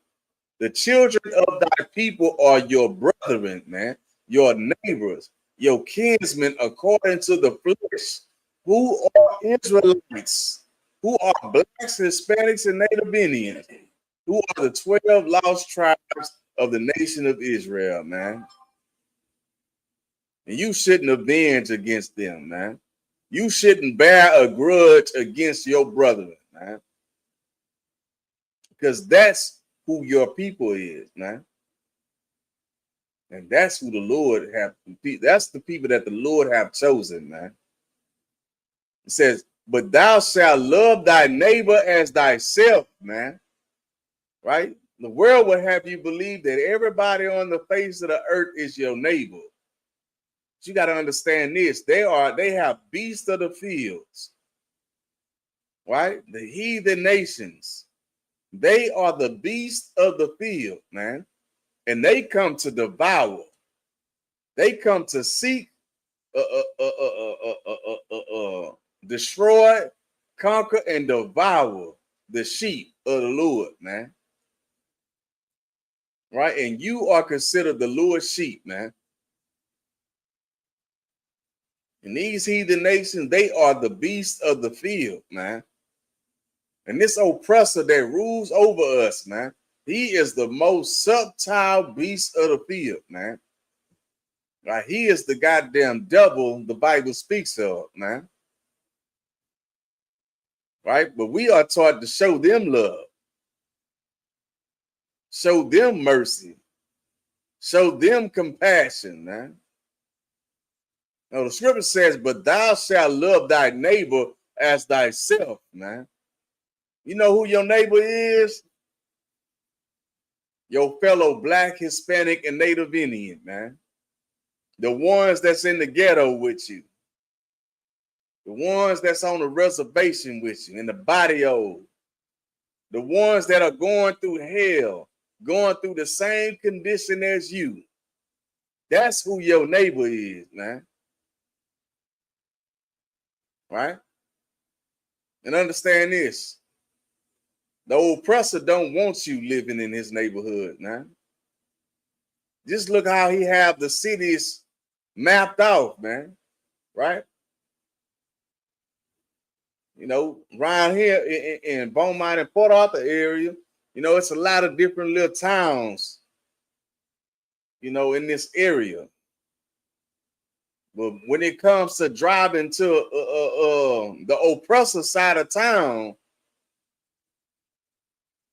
The children of thy people are your brethren, man, your neighbors, your kinsmen according to the flesh, who are Israelites, who are blacks, Hispanics, and Native Indians, who are the 12 lost tribes of the nation of Israel, man. And you shouldn't avenge against them, man. You shouldn't bear a grudge against your brethren, man. Because that's who your people is, man. And that's who the Lord have. That's the people that the Lord have chosen, man. It says, but thou shalt love thy neighbor as thyself, man. Right? The world would have you believe that everybody on the face of the earth is your neighbor. But you got to understand this. They have beasts of the fields. Right? The heathen nations. They are the beasts of the field, man. And they come to devour. They come to seek, destroy, conquer, and devour the sheep of the Lord, man. Right? And you are considered the Lord's sheep, man. And these heathen nations, they are the beasts of the field, man. And this oppressor that rules over us, man, he is the most subtle beast of the field, man. Right? He is the goddamn devil the Bible speaks of, man. Right? But we are taught to show them love, show them mercy, show them compassion, man. Now, the scripture says, but thou shalt love thy neighbor as thyself, man. You know who your neighbor is? Your fellow Black, Hispanic, and Native Indian, man. The ones that's in the ghetto with you. The ones that's on the reservation with you, in the barrio. The ones that are going through hell, going through the same condition as you. That's who your neighbor is, man. Right? And understand this. The oppressor don't want you living in his neighborhood, man. Just look how he have the cities mapped out, man. Right? You know, around here in Beaumont and Port Arthur area, you know, it's a lot of different little towns, you know, in this area. But when it comes to driving to the oppressor side of town,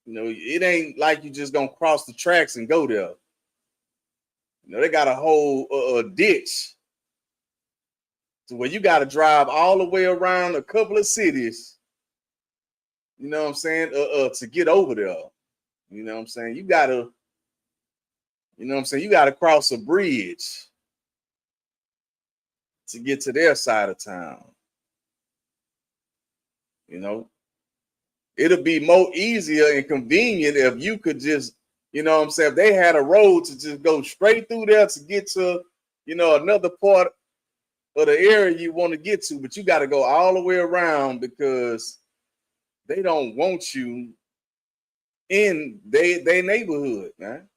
you know, it ain't like you just gonna cross the tracks and go there. You know, they got a whole ditch to where you got to drive all the way around a couple of cities. You know what I'm saying? To get over there. You know what I'm saying? You gotta, you know what I'm saying? You gotta cross a bridge to get to their side of town. You know, it'll be more easier and convenient if you could just, you know what I'm saying, if they had a road to just go straight through there to get to, you know, another part of the area you want to get to, but you got to go all the way around because they don't want you in their neighborhood, man.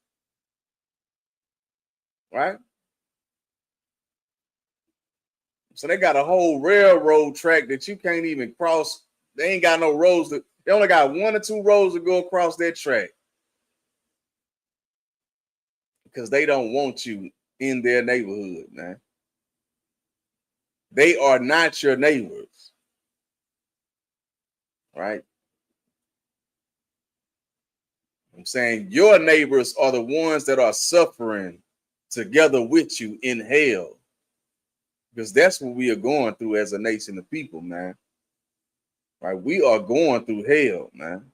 Right? So they got a whole railroad track that you can't even cross. They ain't got no roads. They only got 1 or 2 roads to go across that track because they don't want you in their neighborhood, man. They are not your neighbors, right? I'm saying your neighbors are the ones that are suffering together with you in hell. Because that's what we are going through as a nation of people, man. Right? We are going through hell, man.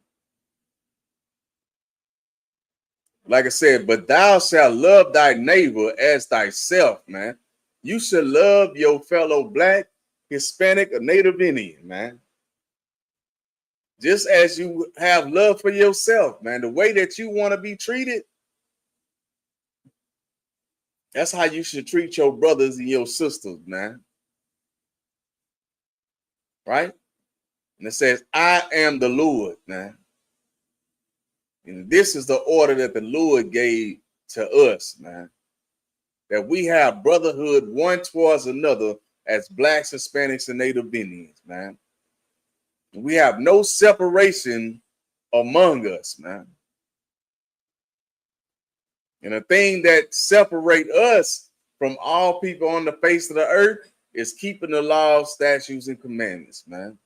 Like I said, but thou shalt love thy neighbor as thyself, man. You should love your fellow Black, Hispanic, or Native Indian, man. Just as you have love for yourself, man. The way that you want to be treated, that's how you should treat your brothers and your sisters, man. Right? And it says, I am the Lord, man. And this is the order that the Lord gave to us, man. That we have brotherhood one towards another as Blacks, Hispanics, and Native Indians, man. We have no separation among us, man. And the thing that separate us from all people on the face of the earth is keeping the laws, statutes, and commandments, man.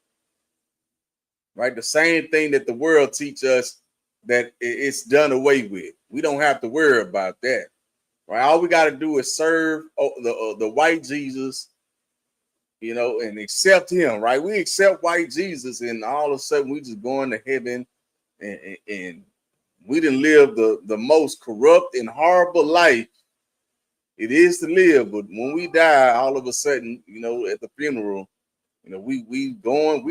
Right? The same thing that the world teach us that it's done away with. We don't have to worry about that. Right? All we got to do is serve the white Jesus, you know, and accept him, right? We accept white Jesus, and all of a sudden we just going to heaven, and we didn't live the most corrupt and horrible life it is to live. But when we die, all of a sudden, you know, at the funeral, you know, we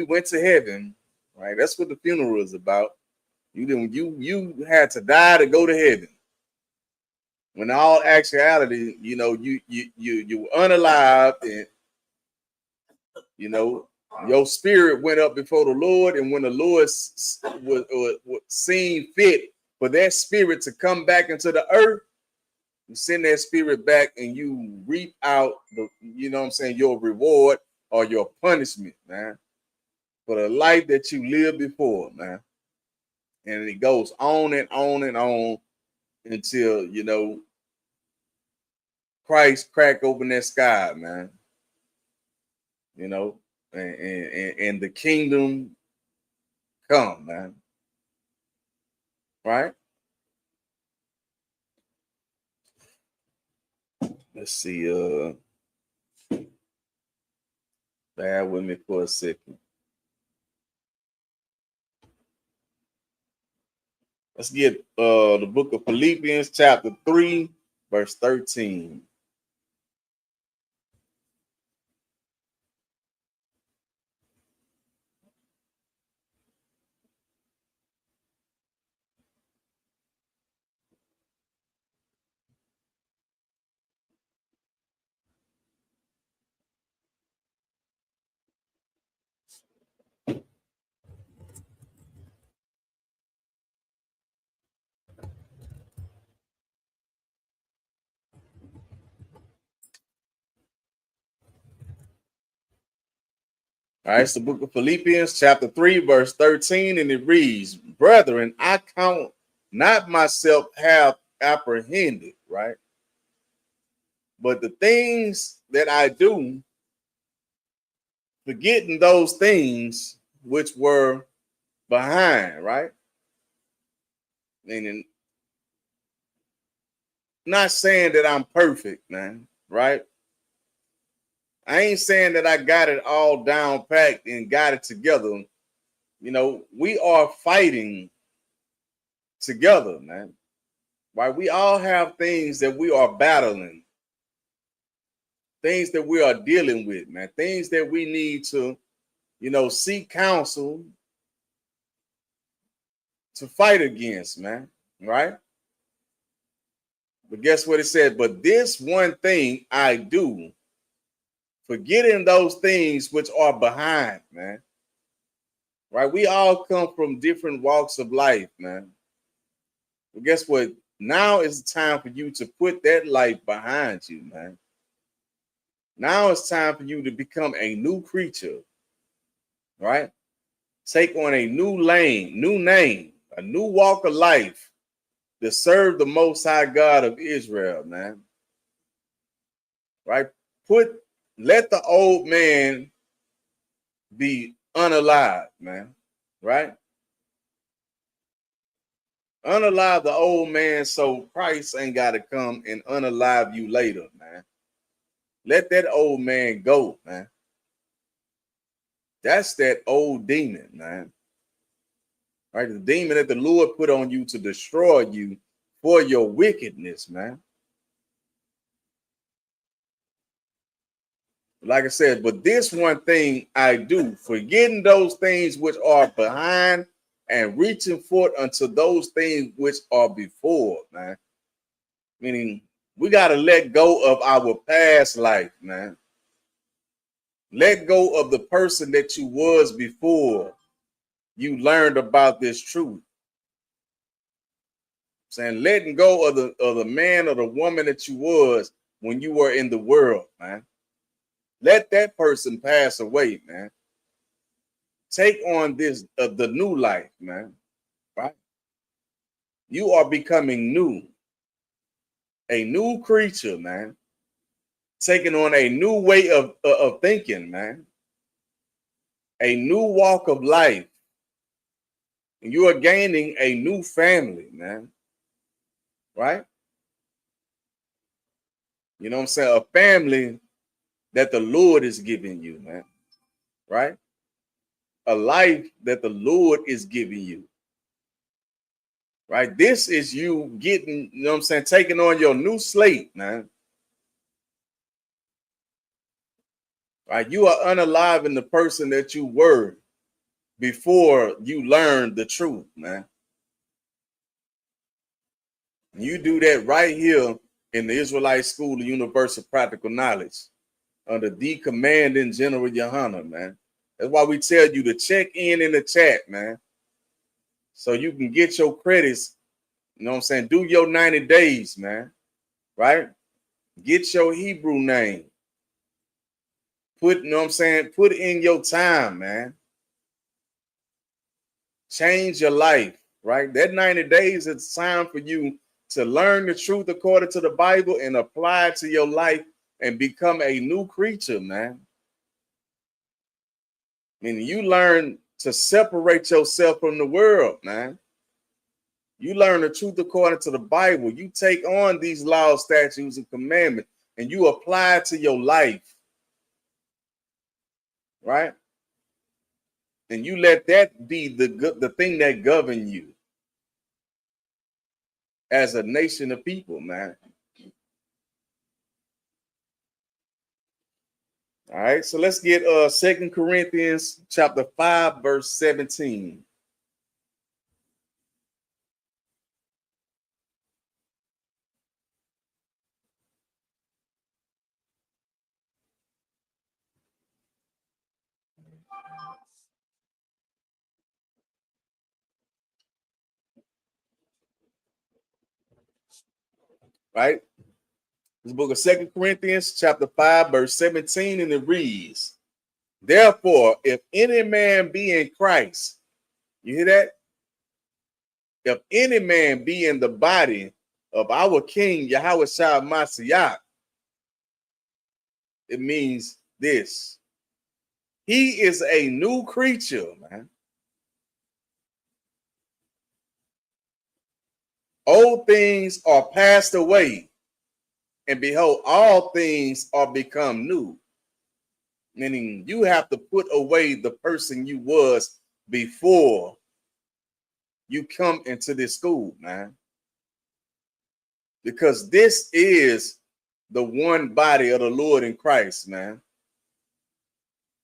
went to heaven, right? That's what the funeral is about. You had to die to go to heaven. When in all actuality, you unalive, and your spirit went up before the Lord, and when the Lord was seen fit for that spirit to come back into the earth, you send that spirit back and you reap out your reward or your punishment, man, for the life that you lived before, man. And it goes on and on and on until Christ crack open that sky, man. And the kingdom come, man. Right? Let's see. Bear with me for a second. Let's get the book of Philippians, chapter 3, verse 13. All right, it's the book of Philippians, chapter 3, verse 13, and it reads, "Brethren, I count not myself have apprehended," right? "But the things that I do, forgetting those things which were behind," right? Meaning, not saying that I'm perfect, man, right? I ain't saying that I got it all down packed and got it together. We are fighting together, man. Right? We all have things that we are battling, things that we are dealing with, man, things that we need to, seek counsel to fight against, man. Right? But guess what it said? "But this one thing I do, forgetting those things which are behind," man. Right? We all come from different walks of life, man. But guess what? Now is the time for you to put that life behind you, man. Now it's time for you to become a new creature, right? Take on a new lane, new name, a new walk of life to serve the Most High God of Israel, man. Right? Let the old man be unalive, man. Right? Unalive the old man so Christ ain't got to come and unalive you later, man. Let that old man go, man. That's that old demon, man. Right? The demon that the Lord put on you to destroy you for your wickedness, man. Like I said, "But this one thing I do, forgetting those things which are behind and reaching forth unto those things which are before," man. Meaning, we got to let go of our past life, man. Let go of the person that you was before you learned about this truth. Saying, letting go of the man or the woman that you was when you were in the world, man. Let that person pass away, man. Take on this the new life, man. Right? You are becoming new, a new creature, man. Taking on a new way of thinking, man. A new walk of life. And you are gaining a new family, man. Right? You know what I'm saying? A family that the Lord is giving you, man. Right? A life that the Lord is giving you. Right? This is you getting, you know what I'm saying, taking on your new slate, man. Right? You are unalive in the person that you were before you learned the truth, man. You do that right here in the Israelite School of Universal Practical Knowledge under the commanding General Yohana, man. That's why we tell you to check in the chat, man, so you can get your credits. You know what I'm saying? Do your 90 days, man, right? Get your Hebrew name. Put, you know what I'm saying? Put in your time, man. Change your life, right? That 90 days is time for you to learn the truth according to the Bible and apply it to your life and become a new creature, man. I mean, you learn to separate yourself from the world, man. You learn the truth according to the Bible. You take on these laws, statutes, and commandments, and you apply it to your life, right? And you let that be the thing that govern you as a nation of people, man. All right, so let's get 2 Corinthians chapter 5, verse 17. Right? This book of 2 Corinthians chapter 5, verse 17, and it reads, therefore, if any man be in Christ, you hear that? If any man be in the body of our King Yahweh Shah Mashiach, it means this. He is a new creature, man. Old things are passed away, and behold, all things are become new. Meaning you have to put away the person you was before you come into this school, man. Because this is the one body of the Lord in Christ, man.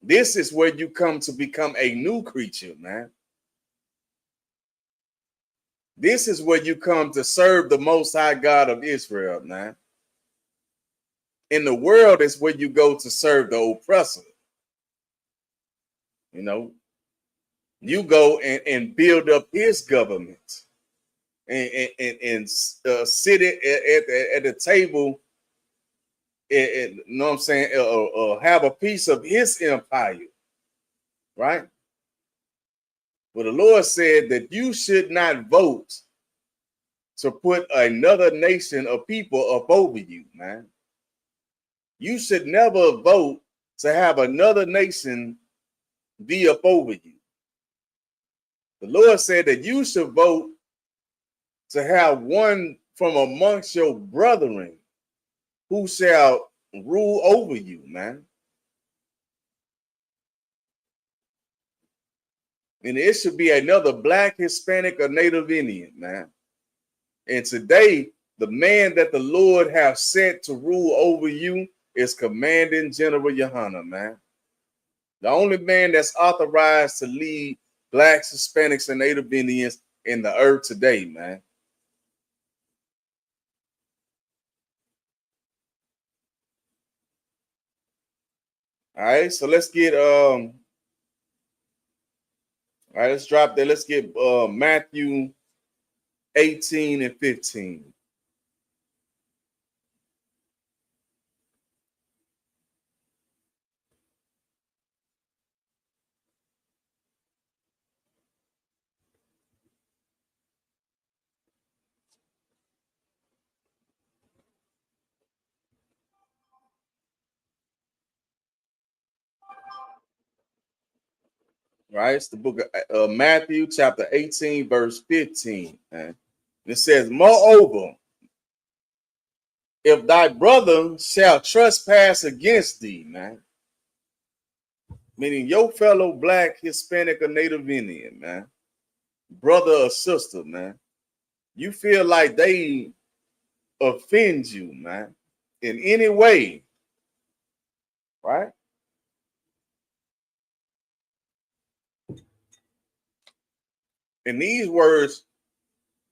This is where you come to become a new creature, man. This is where you come to serve the Most High God of Israel, man. In the world is where you go to serve the oppressor. You know, you go and build up his government and sit at the table and you know what I'm saying, have a piece of his empire, right? But the Lord said that you should not vote to put another nation of people up over you, man. You should never vote to have another nation be up over you. The Lord said that you should vote to have one from amongst your brethren who shall rule over you, man. And it should be another Black, Hispanic, or Native Indian, man. And today, the man that the Lord have set to rule over you is Commanding General Yohana, man. The only man that's authorized to lead Blacks, Hispanics, and Native Indians in the earth today, man. All right, so let's get all right, let's drop there. Let's get Matthew 18 and 15. Right, it's the book of Matthew, chapter 18, verse 15. And it says, moreover, if thy brother shall trespass against thee, man, meaning your fellow Black, Hispanic, or Native Indian, man, brother or sister, man, you feel like they offend you, man, in any way, right? And these words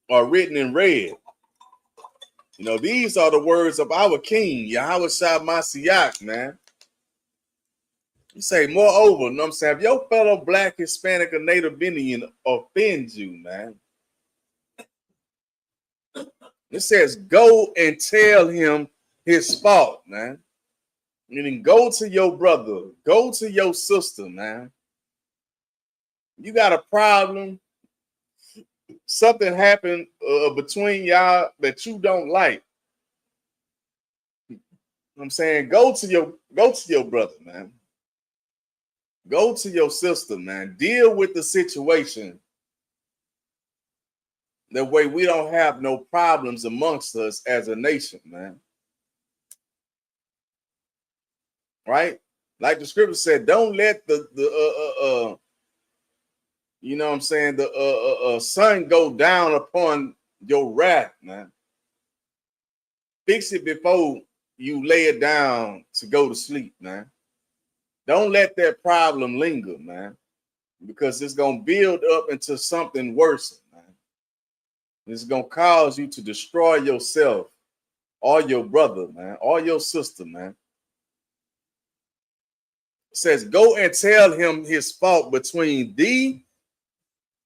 are written in red. You know, these are the words of our King, Yahweh Shah Mashiach, man. You say, moreover, you know what I'm saying? If your fellow black, Hispanic, or Native Indian offends you, man, it says, go and tell him his fault, man. Meaning, go to your brother, go to your sister, man. You got a problem, something happened between y'all that you don't like. I'm saying, go to your brother, man. Go to your sister, man. Deal with the situation. That way we don't have no problems amongst us as a nation, man. Right? Like the scripture said, don't let the you know what I'm saying, the sun go down upon your wrath, man. Fix it before you lay it down to go to sleep, man. Don't let that problem linger, man, because it's going to build up into something worse, man. It's going to cause you to destroy yourself or your brother, man, or your sister, man. It says, go and tell him his fault between thee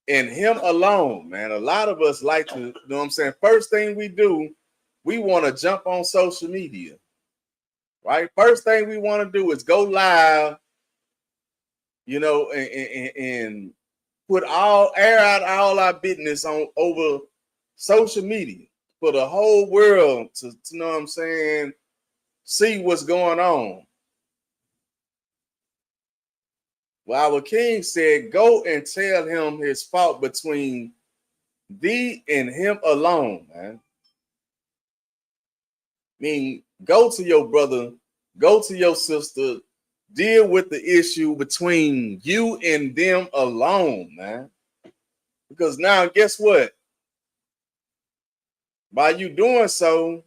and him alone, man. A lot of us like to, you know what I'm saying? First thing we do, we want to jump on social media, right? First thing we want to do is go live, you know, and put air out all our business on over social media for the whole world to you know what I'm saying, see what's going on. Well, our King said, go and tell him his fault between thee and him alone, man. I mean, go to your brother, go to your sister, deal with the issue between you and them alone, man. Because now, guess what? By you doing so,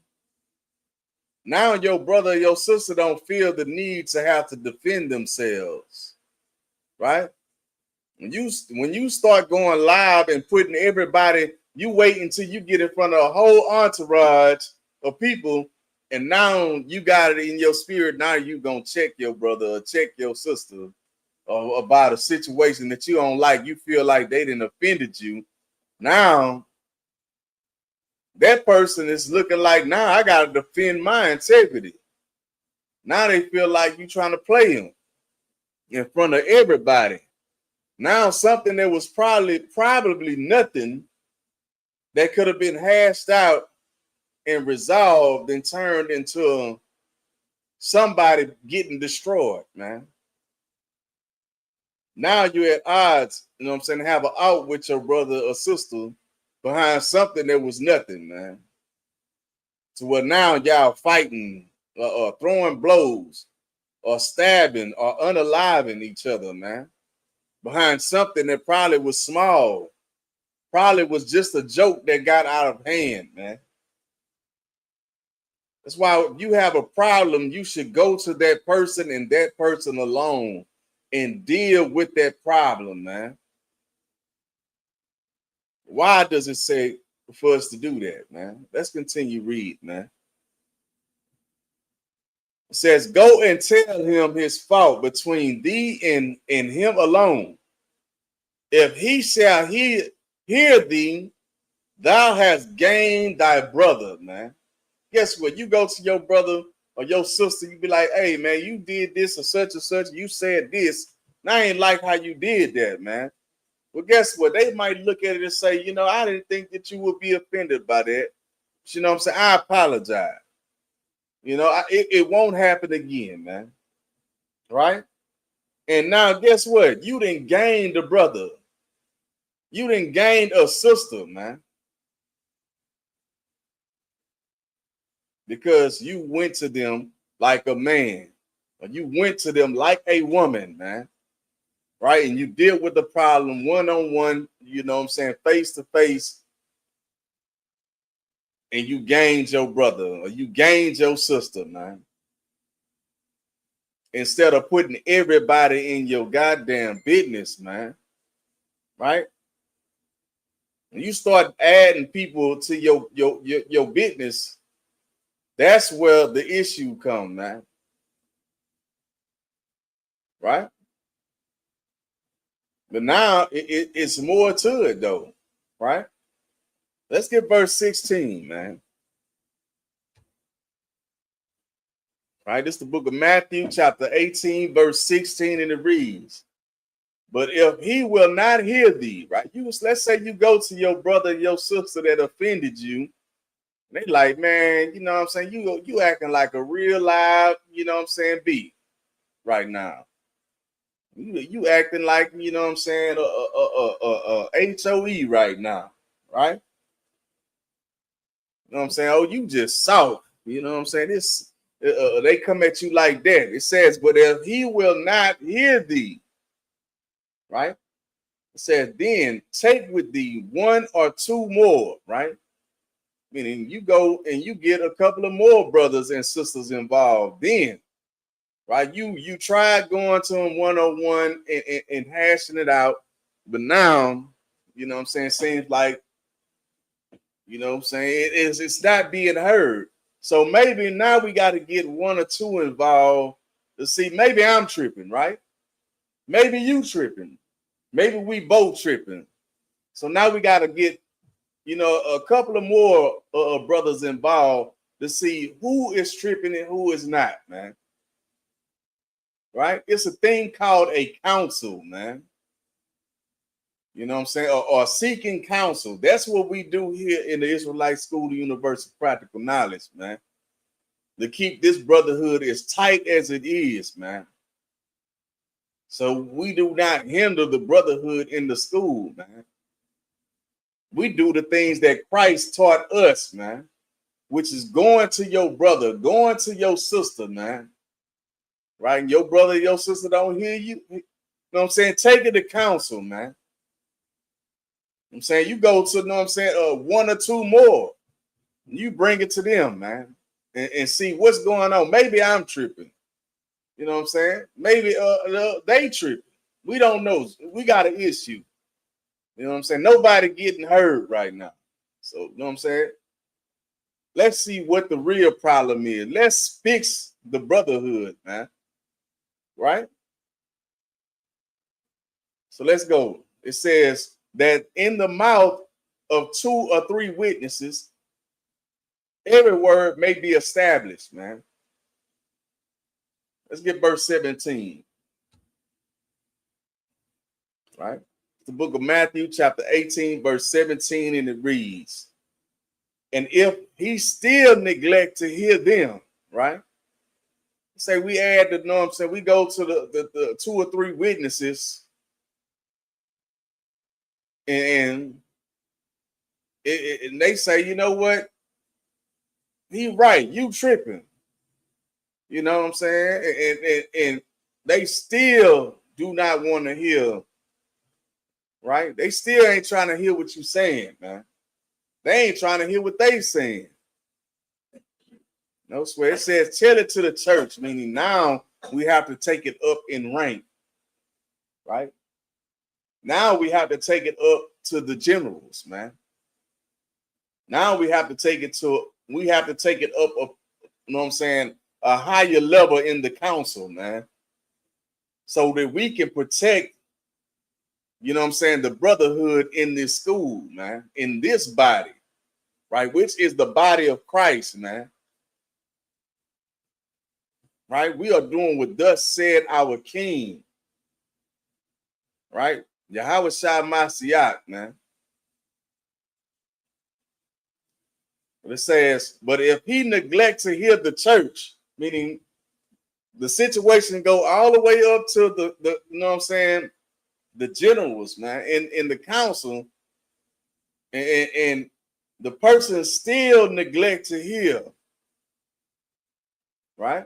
now your brother, your sister don't feel the need to have to defend themselves, right? When you start going live and putting everybody, you wait until you get in front of a whole entourage of people, and now you got it in your spirit. Now you gonna check your brother or check your sister about a situation that you don't like. You feel like they didn't offended you. Now that person is looking like, now I gotta defend my integrity. Now they feel like you trying to play them in front of everybody. Now something that was probably nothing that could have been hashed out and resolved and turned into somebody getting destroyed, man. Now you're at odds, you know what I'm saying, have an out with your brother or sister behind something that was nothing, man. So what now y'all fighting or throwing blows or stabbing or unaliving each other, man, behind something that probably was small, probably was just a joke that got out of hand, man. That's why if you have a problem, you should go to that person and that person alone and deal with that problem, man. Why does it say for us to do that, man? Let's continue read, man. It says, go and tell him his fault between thee and him alone. If he shall hear thee, thou hast gained thy brother, man. Guess what? You go to your brother or your sister, you be like, hey, man, you did this or such and such. You said this. And I ain't like how you did that, man. Well, guess what? They might look at it and say, you know, I didn't think that you would be offended by that. You know what I'm saying? I apologize. You know, it won't happen again, man. Right? And now, guess what? You didn't gain the brother. You didn't gain a sister, man. Because you went to them like a man. Or you went to them like a woman, man. Right? And you deal with the problem one-on-one, you know what I'm saying, face to face. And you gained your brother or you gained your sister, man. Instead of putting everybody in your goddamn business, man. Right? When you start adding people to your business, That's where the issue comes, man. Right? But now it's more to it, though. Right? Let's get verse 16, man. Right? This is the book of Matthew, chapter 18, verse 16, and it reads, but if he will not hear thee, right? Let's say you go to your brother, your sister that offended you. They like, man, you know what I'm saying? You acting like a real live, you know what I'm saying, beat right now. You acting like, you know what I'm saying, HOE right now, right? You know what I'm saying? Oh, you just soft. You know what I'm saying? This they come at you like that. It says, but if he will not hear thee, right? It says, then take with thee one or two more, right? Meaning you go and you get a couple of more brothers and sisters involved. Then, right? You tried going to them one-on-one and hashing it out, but now, you know what I'm saying, seems like, you know what I'm saying, it's not being heard. So maybe now we got to get one or two involved to see. Maybe I'm tripping, right? Maybe you tripping. Maybe we both tripping. So now we got to get, you know, a couple of more brothers involved to see who is tripping and who is not, man. Right? It's a thing called a council, man. You know what I'm saying? Or seeking counsel. That's what we do here in the Israelite School of Universal Practical Knowledge, man. To keep this brotherhood as tight as it is, man. So we do not hinder the brotherhood in the school, man. We do the things that Christ taught us, man, which is going to your brother, going to your sister, man. Right? And your brother, your sister don't hear you. You know what I'm saying? Take it to counsel, man. I'm saying you go to, you know what I'm saying, one or two more. You bring it to them, man, and see what's going on. Maybe I'm tripping. You know what I'm saying? Maybe they tripping. We don't know. We got an issue. You know what I'm saying? Nobody getting hurt right now. So, you know what I'm saying? Let's see what the real problem is. Let's fix the brotherhood, man. Right? So let's go. It says that in the mouth of 2 or 3 witnesses, every word may be established, man. Let's get verse 17. Right? The book of Matthew, chapter 18, verse 17, and it reads, and if he still neglect to hear them, right? Say we add the, you know what I'm saying, we go to the 2 or 3 witnesses, and they say, you know what? He right, you tripping. You know what I'm saying? And they still do not want to hear, right? They still ain't trying to hear what you saying, man. They ain't trying to hear what they saying. No swear. It says, tell it to the church, meaning now we have to take it up in rank, right? Now we have to take it up to the generals, man. Now we have to take it up, you know what I'm saying, a higher level in the council, man. So that we can protect, you know what I'm saying, the brotherhood in this school, man, in this body, right? Which is the body of Christ, man. Right? We are doing what thus said our King, right? Yahweh Shai Mashiach, man. But it says, but if he neglects to hear the church, meaning the situation go all the way up to the you know what I'm saying, the generals, man, in the council, and the person still neglect to hear, right?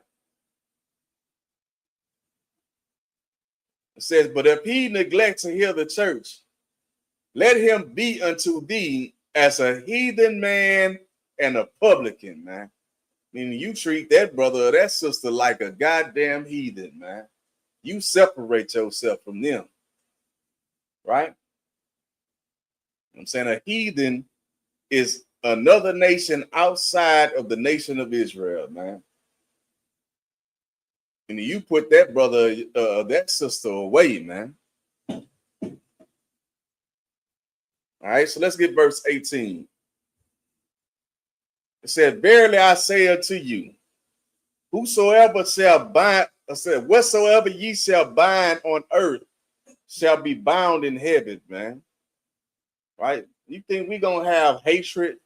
It says, but if he neglect to hear the church, let him be unto thee as a heathen man and a publican, man. Meaning you treat that brother or that sister like a goddamn heathen, man. You separate yourself from them, right? I'm saying a heathen is another nation outside of the nation of Israel, man. And you put that brother, that sister away, man. All right, so let's get verse 18. It said, verily I say unto you, whosoever shall bind, I said, whatsoever ye shall bind on earth shall be bound in heaven, man. Right? You think we're going to have hatred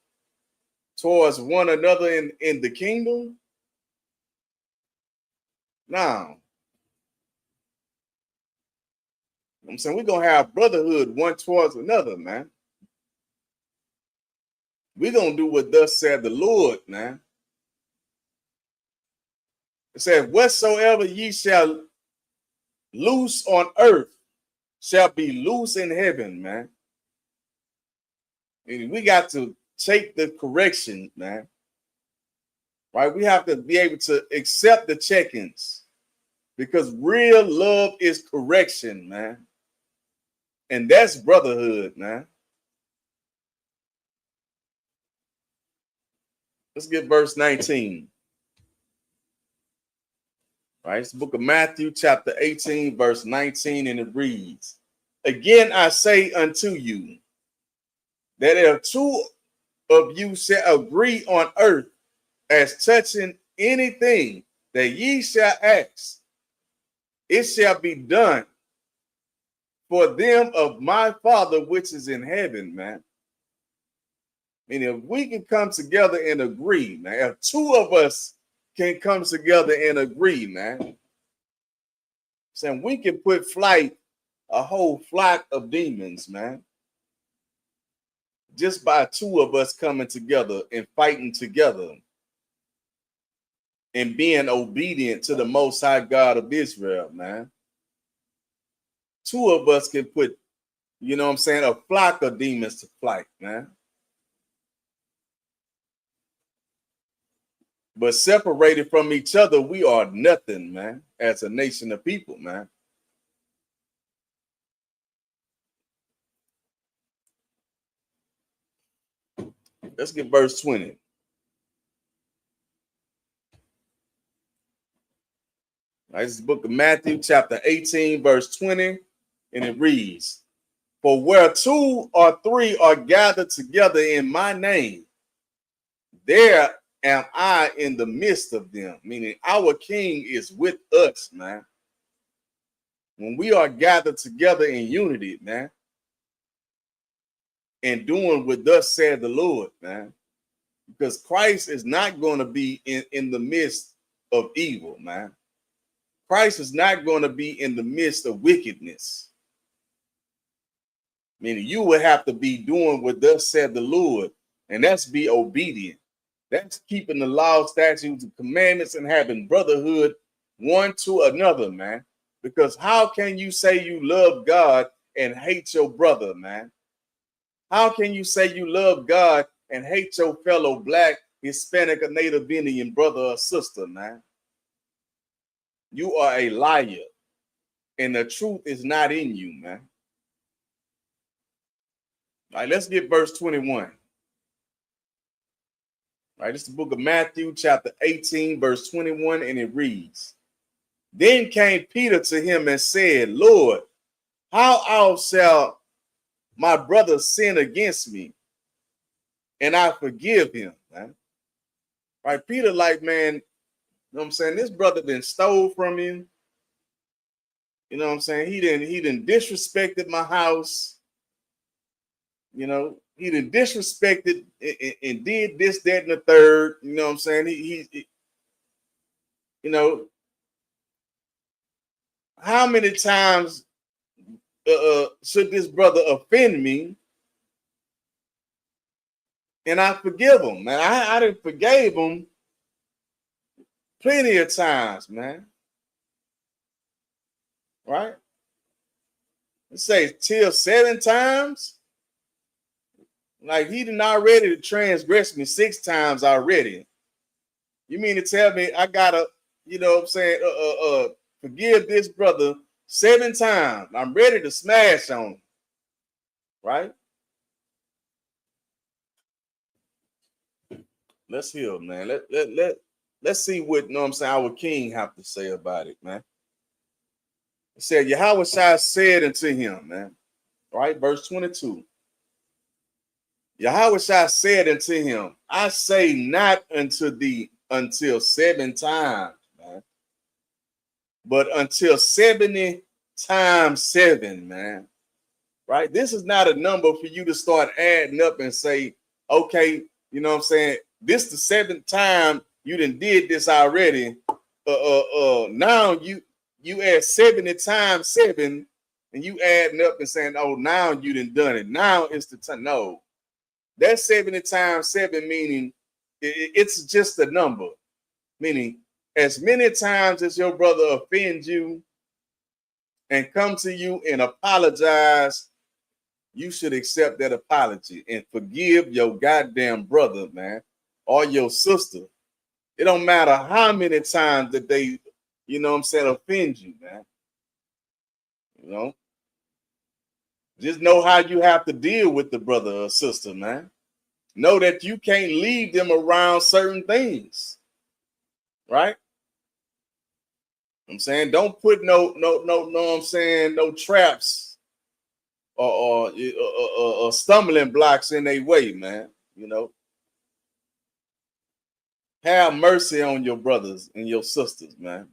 towards one another in the kingdom? No. I'm saying we're going to have brotherhood one towards another, man. We're going to do what thus said the Lord, man. It says, whatsoever ye shall loose on earth shall be loose in heaven, man. And we got to take the correction, man. Right? We have to be able to accept the check-ins because real love is correction, man. And that's brotherhood, man. Let's get verse 19. Right? It's the book of Matthew, chapter 18, verse 19, and it reads, again, I say unto you that if two of you shall agree on earth as touching anything that ye shall ask, it shall be done for them of my Father which is in heaven, man. And if we can come together and agree, man, if two of us can come together and agree, man, saying we can put flight a whole flock of demons, man, just by two of us coming together and fighting together and being obedient to the Most High God of Israel, man. Two of us can put, you know what I'm saying, a flock of demons to flight, man. But separated from each other, we are nothing, man, as a nation of people, man. Let's get verse 20. Right, this is the book of Matthew, chapter 18, verse 20, and it reads, for where two or three are gathered together in my name, there am I in the midst of them. Meaning our King is with us, man. When we are gathered together in unity, man, and doing what thus said the Lord, man, because Christ is not going to be in the midst of evil, man. Christ is not going to be in the midst of wickedness. Meaning you would have to be doing what thus said the Lord, and that's be obedient. That's keeping the law, statutes, and commandments and having brotherhood one to another, man. Because how can you say you love God and hate your brother, man? How can you say you love God and hate your fellow Black, Hispanic, or Native Indian brother or sister, man? You are a liar, and the truth is not in you, man. All right, let's get verse 21. All right, this is the book of Matthew, chapter 18, verse 21, and it reads, then came Peter to him and said, Lord, how oft shall my brother sin against me and I forgive him, man? Right, Peter like, man, you know what I'm saying? This brother been stole from you. You know what I'm saying? He didn't disrespected my house. You know, he done disrespected and did this, that, and the third. You know what I'm saying? He you know, how many times should this brother offend me and I forgive him, man? I done forgave him plenty of times, man. Right? Let's say till 7 times. Like he done already transgressed me 6 times already. You mean to tell me I gotta, you know what I'm saying, forgive this brother 7 times? I'm ready to smash on him, right? Let's hear, man. Let's see what, you know what I'm saying, our king have to say about it, man. It said, Yahweh Shai said unto him, man, right? Verse 22. Yahweh Shai said unto him, I say not unto thee until 7 times, man, but until 70 times 7, man. Right? This is not a number for you to start adding up and say, okay, you know what I'm saying? This the 7th time you done did this already. Now you add 70 times 7 and you adding up and saying, oh, now you done it. Now it's the time. No, that's 70 times 7, meaning it's just a number. Meaning, as many times as your brother offends you and come to you and apologize, you should accept that apology and forgive your goddamn brother, man, or your sister. It don't matter how many times that they, you know what I'm saying, offend you, man. You know, just know how you have to deal with the brother or sister, man. Know that you can't leave them around certain things, right? I'm saying, don't put no, I'm saying, no traps or stumbling blocks in their way, man. You know, have mercy on your brothers and your sisters, man.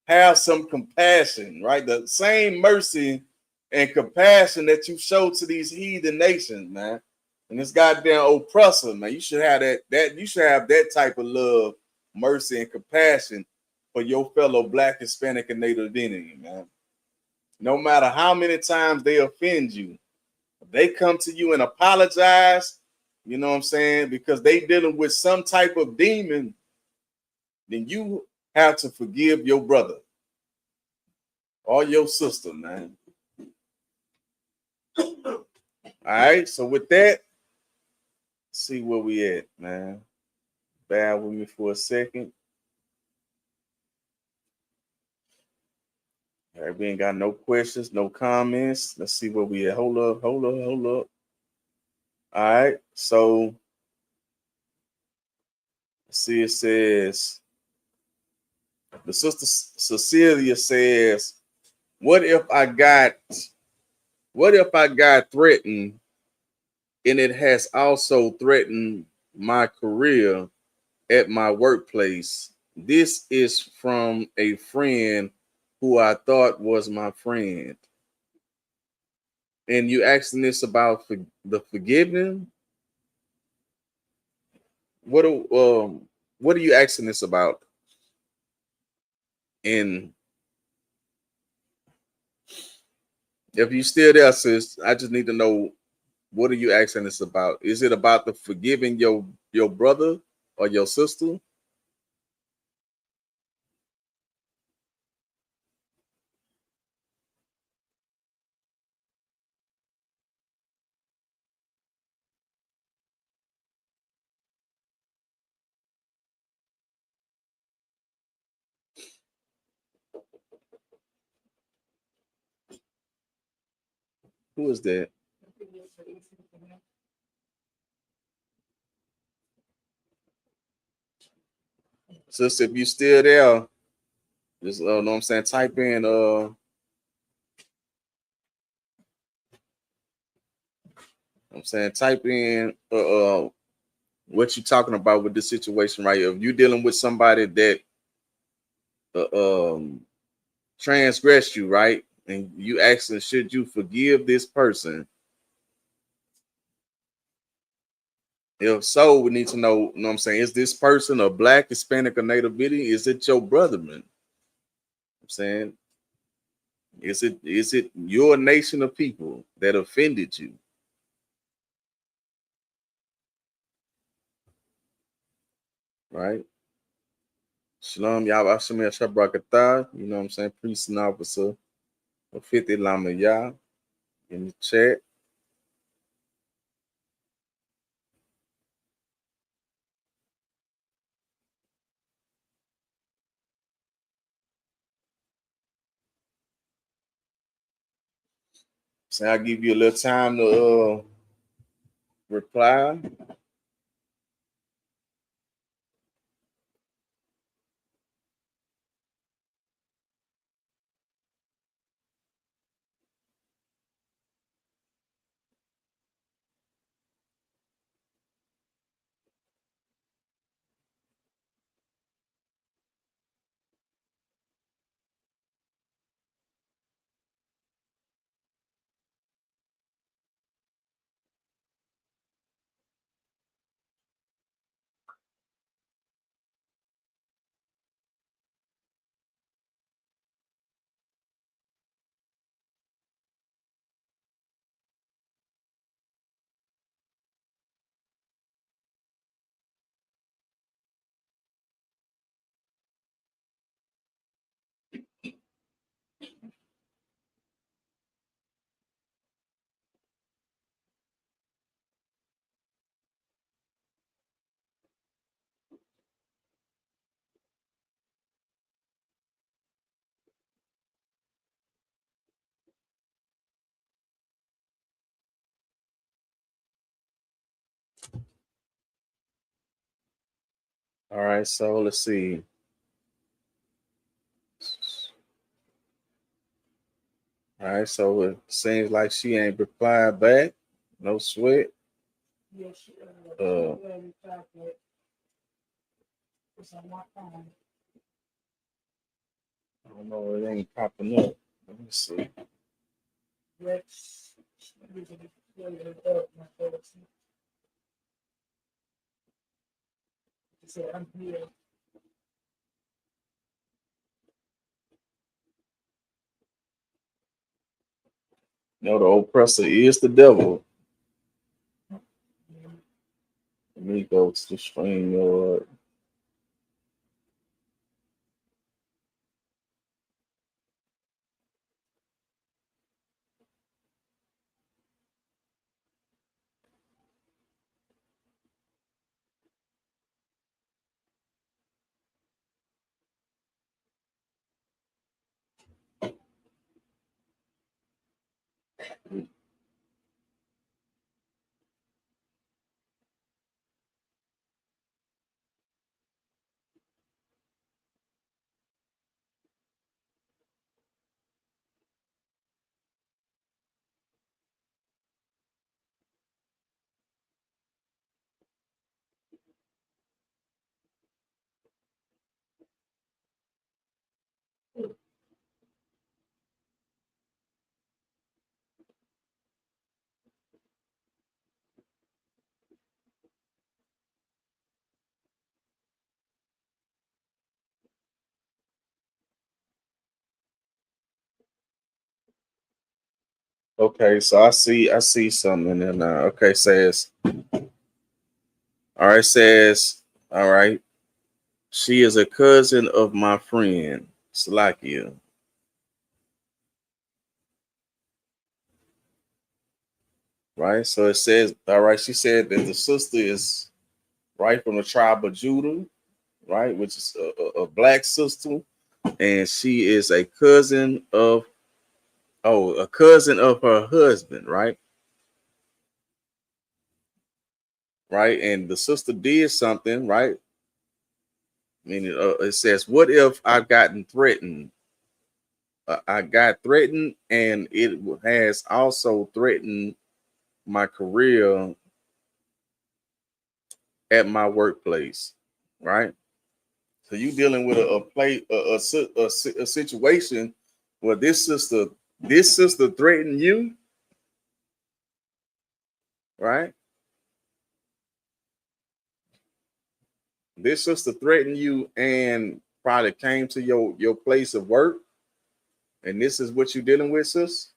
Have some compassion, right? The same mercy and compassion that you show to these heathen nations, man. And this goddamn oppressor, man. You should have that you should have that type of love, mercy, and compassion for your fellow Black, Hispanic, and Native enemy, man. No matter how many times they offend you, if they come to you and apologize, you know what I'm saying, because they dealing with some type of demon, then you have to forgive your brother or your sister, man. All right, so with that, see where we at, man. Bear with me for a second. All right, we ain't got no questions, no comments. Let's see where we at. Hold up. All right, so see, it says, the sister Cecilia says, what if I got threatened and it has also threatened my career at my workplace? This is from a friend who I thought was my friend. And you asking this about the forgiving? What are you asking this about? And if you still there, sis, I just need to know, what are you asking this about? Is it about the forgiving your brother or your sister? Who is that? Sis, if you still there, just know what I'm saying, type in type in what you talking about with this situation right here. If you dealing with somebody that transgressed you, right? And you asking, should you forgive this person? If so, we need to know, you know what I'm saying, is this person a Black, Hispanic, or Native Indian? Is it your brother, man? I'm saying, is it your nation of people that offended you? Right? Shalom, Yahweh Shemir Shabrakatah, you know what I'm saying? Priest and officer of 50 Lama Yah in the chat. So I'll give you a little time to reply. All right, so let's see. All right, so it seems like she ain't replied back. No sweat. Uh, I don't know, it ain't popping up. Let me see. No, the oppressor is the devil. Let me go to the stream yard. Okay, so I see something in there now. Okay, says all right, says all right. She is a cousin of my friend, Slakia. Right? So it says, all right, she said that the sister is right from the tribe of Judah, right, which is a black sister, and she is a cousin of a cousin of her husband, right? Right, and the sister did something, right? Meaning, it says, "What if I've gotten threatened? I got threatened, and it has also threatened my career at my workplace, right?" So you dealing with a situation where this sister threatened you, right? This sister threatened you and probably came to your place of work, and this is what you're dealing with, sis.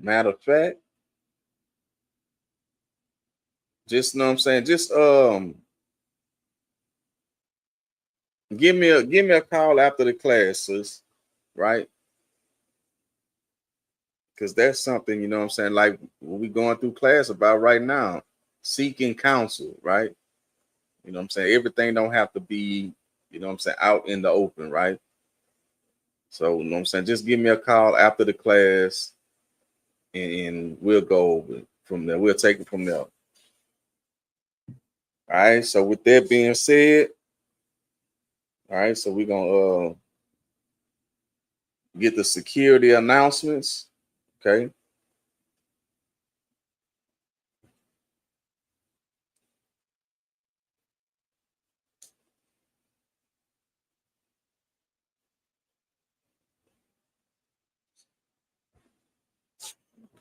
Matter of fact, just know what I'm saying. Just give me a call after the class, sis. Right? Because that's something, you know what I'm saying, like what we going through class about right now, seeking counsel, right? You know what I'm saying? Everything don't have to be, you know what I'm saying, out in the open, right? So, you know what I'm saying? Just give me a call after the class and we'll go over it from there. We'll take it from there. All right. So with that being said, all right, so we're gonna get the security announcements. Okay.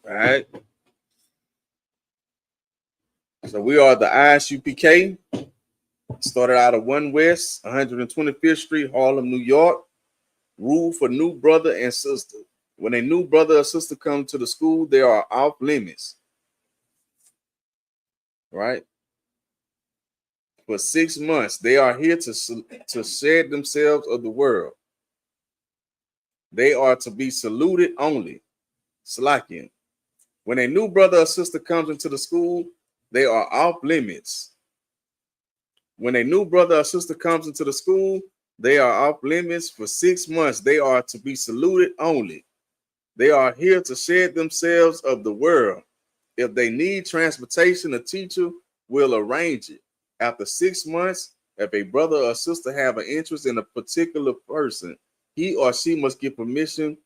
All right. So we are the ISUPK. Started out of 1 West, 125th Street, Harlem, New York. Rule for new brother and sister. When a new brother or sister come to the school, they are off limits. right? For 6 months, they are here to shed themselves of the world. They are to be saluted only. Slakin. When a new brother or sister comes into the school, they are off limits. When a new brother or sister comes into the school, they are off limits for 6 months. They are to be saluted only. They are here to shed themselves of the world. If they need transportation, a teacher will arrange it. After 6 months, if a brother or sister have an interest in a particular person, he or she must get permission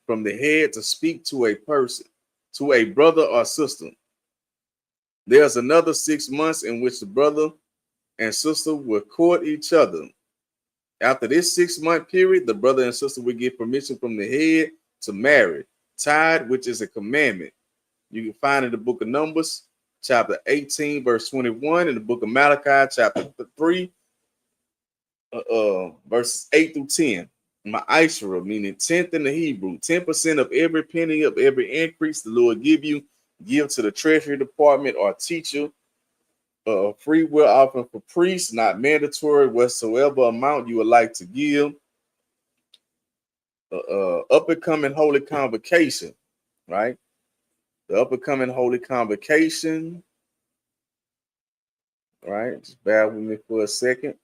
from the head to speak to a person, to a brother or sister. There's another 6 months in which the brother and sister will court each other. After this 6 month period, the brother and sister will get permission from the head to marry, tied, which is a commandment. You can find in the book of Numbers, chapter 18, verse 21, in the book of Malachi, chapter 3, verses 8 through 10. Ma'ishra, meaning 10th in the Hebrew, 10% of every penny of every increase the Lord give you, give to the treasury department or teacher. Free will offering for priests, not mandatory, whatsoever amount you would like to give. Up and coming holy convocation, right? The up and coming holy convocation, right? Just bear with me for a second.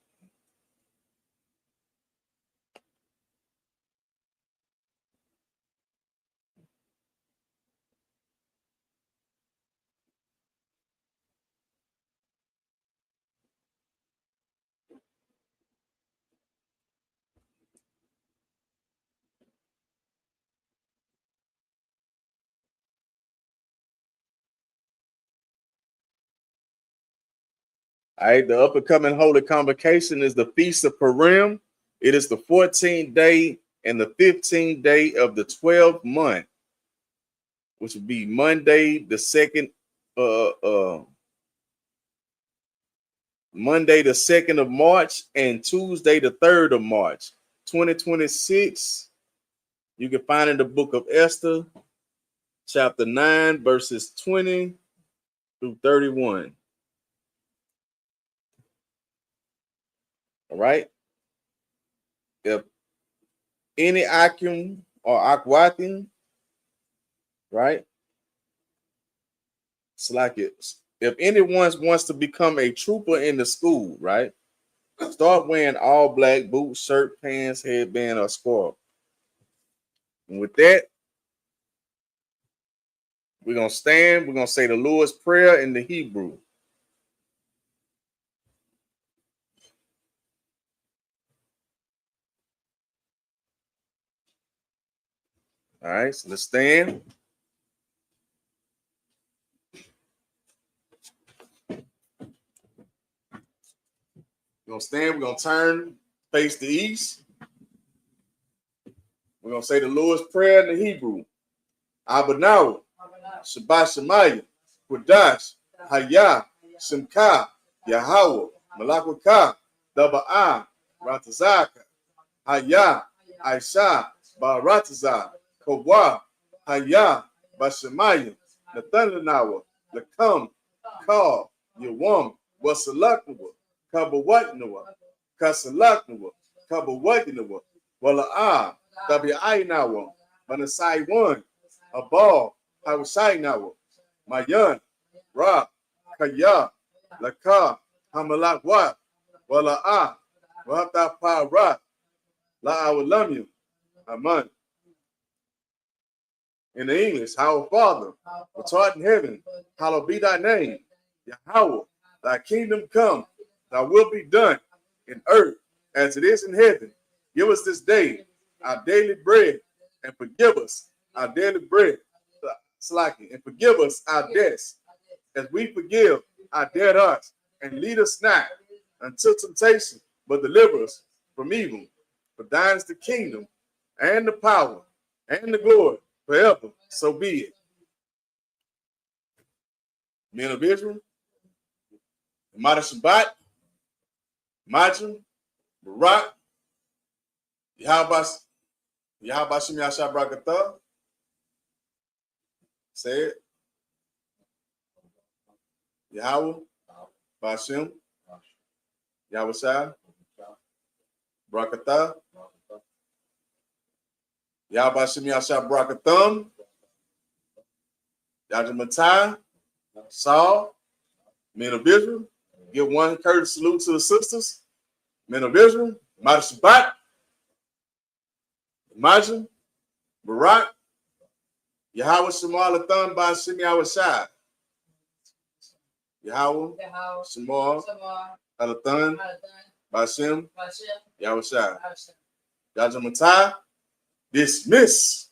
All right, the up and coming holy convocation is the Feast of Purim. It is the 14th day and the 15th day of the 12th month, which would be Monday the 2nd, Monday the 2nd of March and Tuesday the 3rd of March, 2026. You can find in the book of Esther, chapter 9, verses 20 through 31. All right. If any Akim or Akwatin, right? It's like it. If anyone wants to become a trooper in the school, right? Start wearing all black boots, shirt, pants, headband, or scarf. And with that, we're going to stand. We're going to say the Lord's Prayer in the Hebrew. All right, so let's stand. We're going to stand. We're going to turn, face the east. We're going to say the Lord's Prayer in the Hebrew. Abanawa, Shabbat Shemaya, Qudash, Hayah, Shemka, Yahweh, Malakwaka, Daba'a, Ratazaka, Hayah, Aisha, Baratazah, Kawah, Hayah, Bashemaya, Nathanawa, Lakam, Kal, Yawam, Wasalaknawa, Kabawatnawa, Kasalaknawa, Kabawatnawa, Wala'a, Tabi'ainawa, Manasai one, Abal, Hawashainawa, Mayan, Ra, Kaya, Laka, Hamalakwa, Wala'a, Wata Pa La Awalamyu, Aman. In the English, our Father, which art in heaven, hallowed be thy name. Yahweh, thy kingdom come, thy will be done in earth as it is in heaven. Give us this day our daily bread, and forgive us our daily bread, and forgive us our debts, as we forgive our debtors, and lead us not unto temptation, but deliver us from evil. For thine is the kingdom, and the power, and the glory, forever. So be it. Men of Israel, Mada Shabbat, Majim, Barak, Yahweh Shem Yashah Brakatah. Say it. Yahweh Bashim, Yahushua, Barakatah, Yahbashim Yahshua Barakathum, Yahjamatai, Saul, men of Israel. Give one courteous salute to the sisters, men of Israel, Mada Shabbat, Imagine, Barak, Yahweh Shemal Atham Bashim Yahushua. Yahweh, Shemal, Alathan, Bashim, Yahushua. Yahjamatai, dismiss.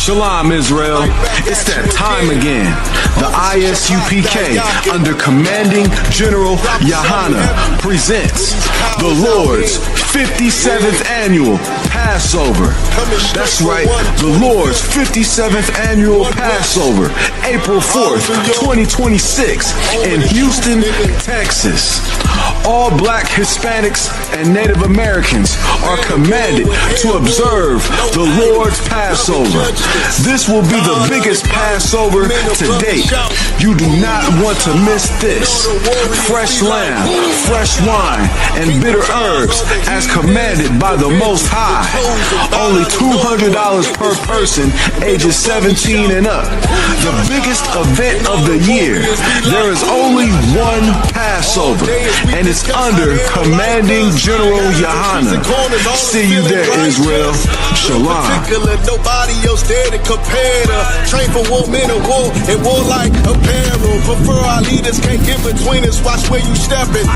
Shalom, Israel. It's that time again. The ISUPK, under Commanding General Yahana, presents the Lord's 57th Annual Passover. That's right, the Lord's 57th Annual Passover, April 4th, 2026, in Houston, Texas. All Black, Hispanics, and Native Americans are commanded to observe the Lord's Passover. This will be the biggest Passover to date. You do not want to miss this. Fresh lamb, fresh wine, and bitter herbs as commanded by the Most High. Only $200 per person ages 17 and up. The biggest event of the year. There is only one Passover, and it's under Commanding General Yahana. See you there, Israel. Shalom. Nobody else there to compare to. Train for war, men of war, and war like apparel. Prefer our leaders, can't get between us. Watch where you stepping.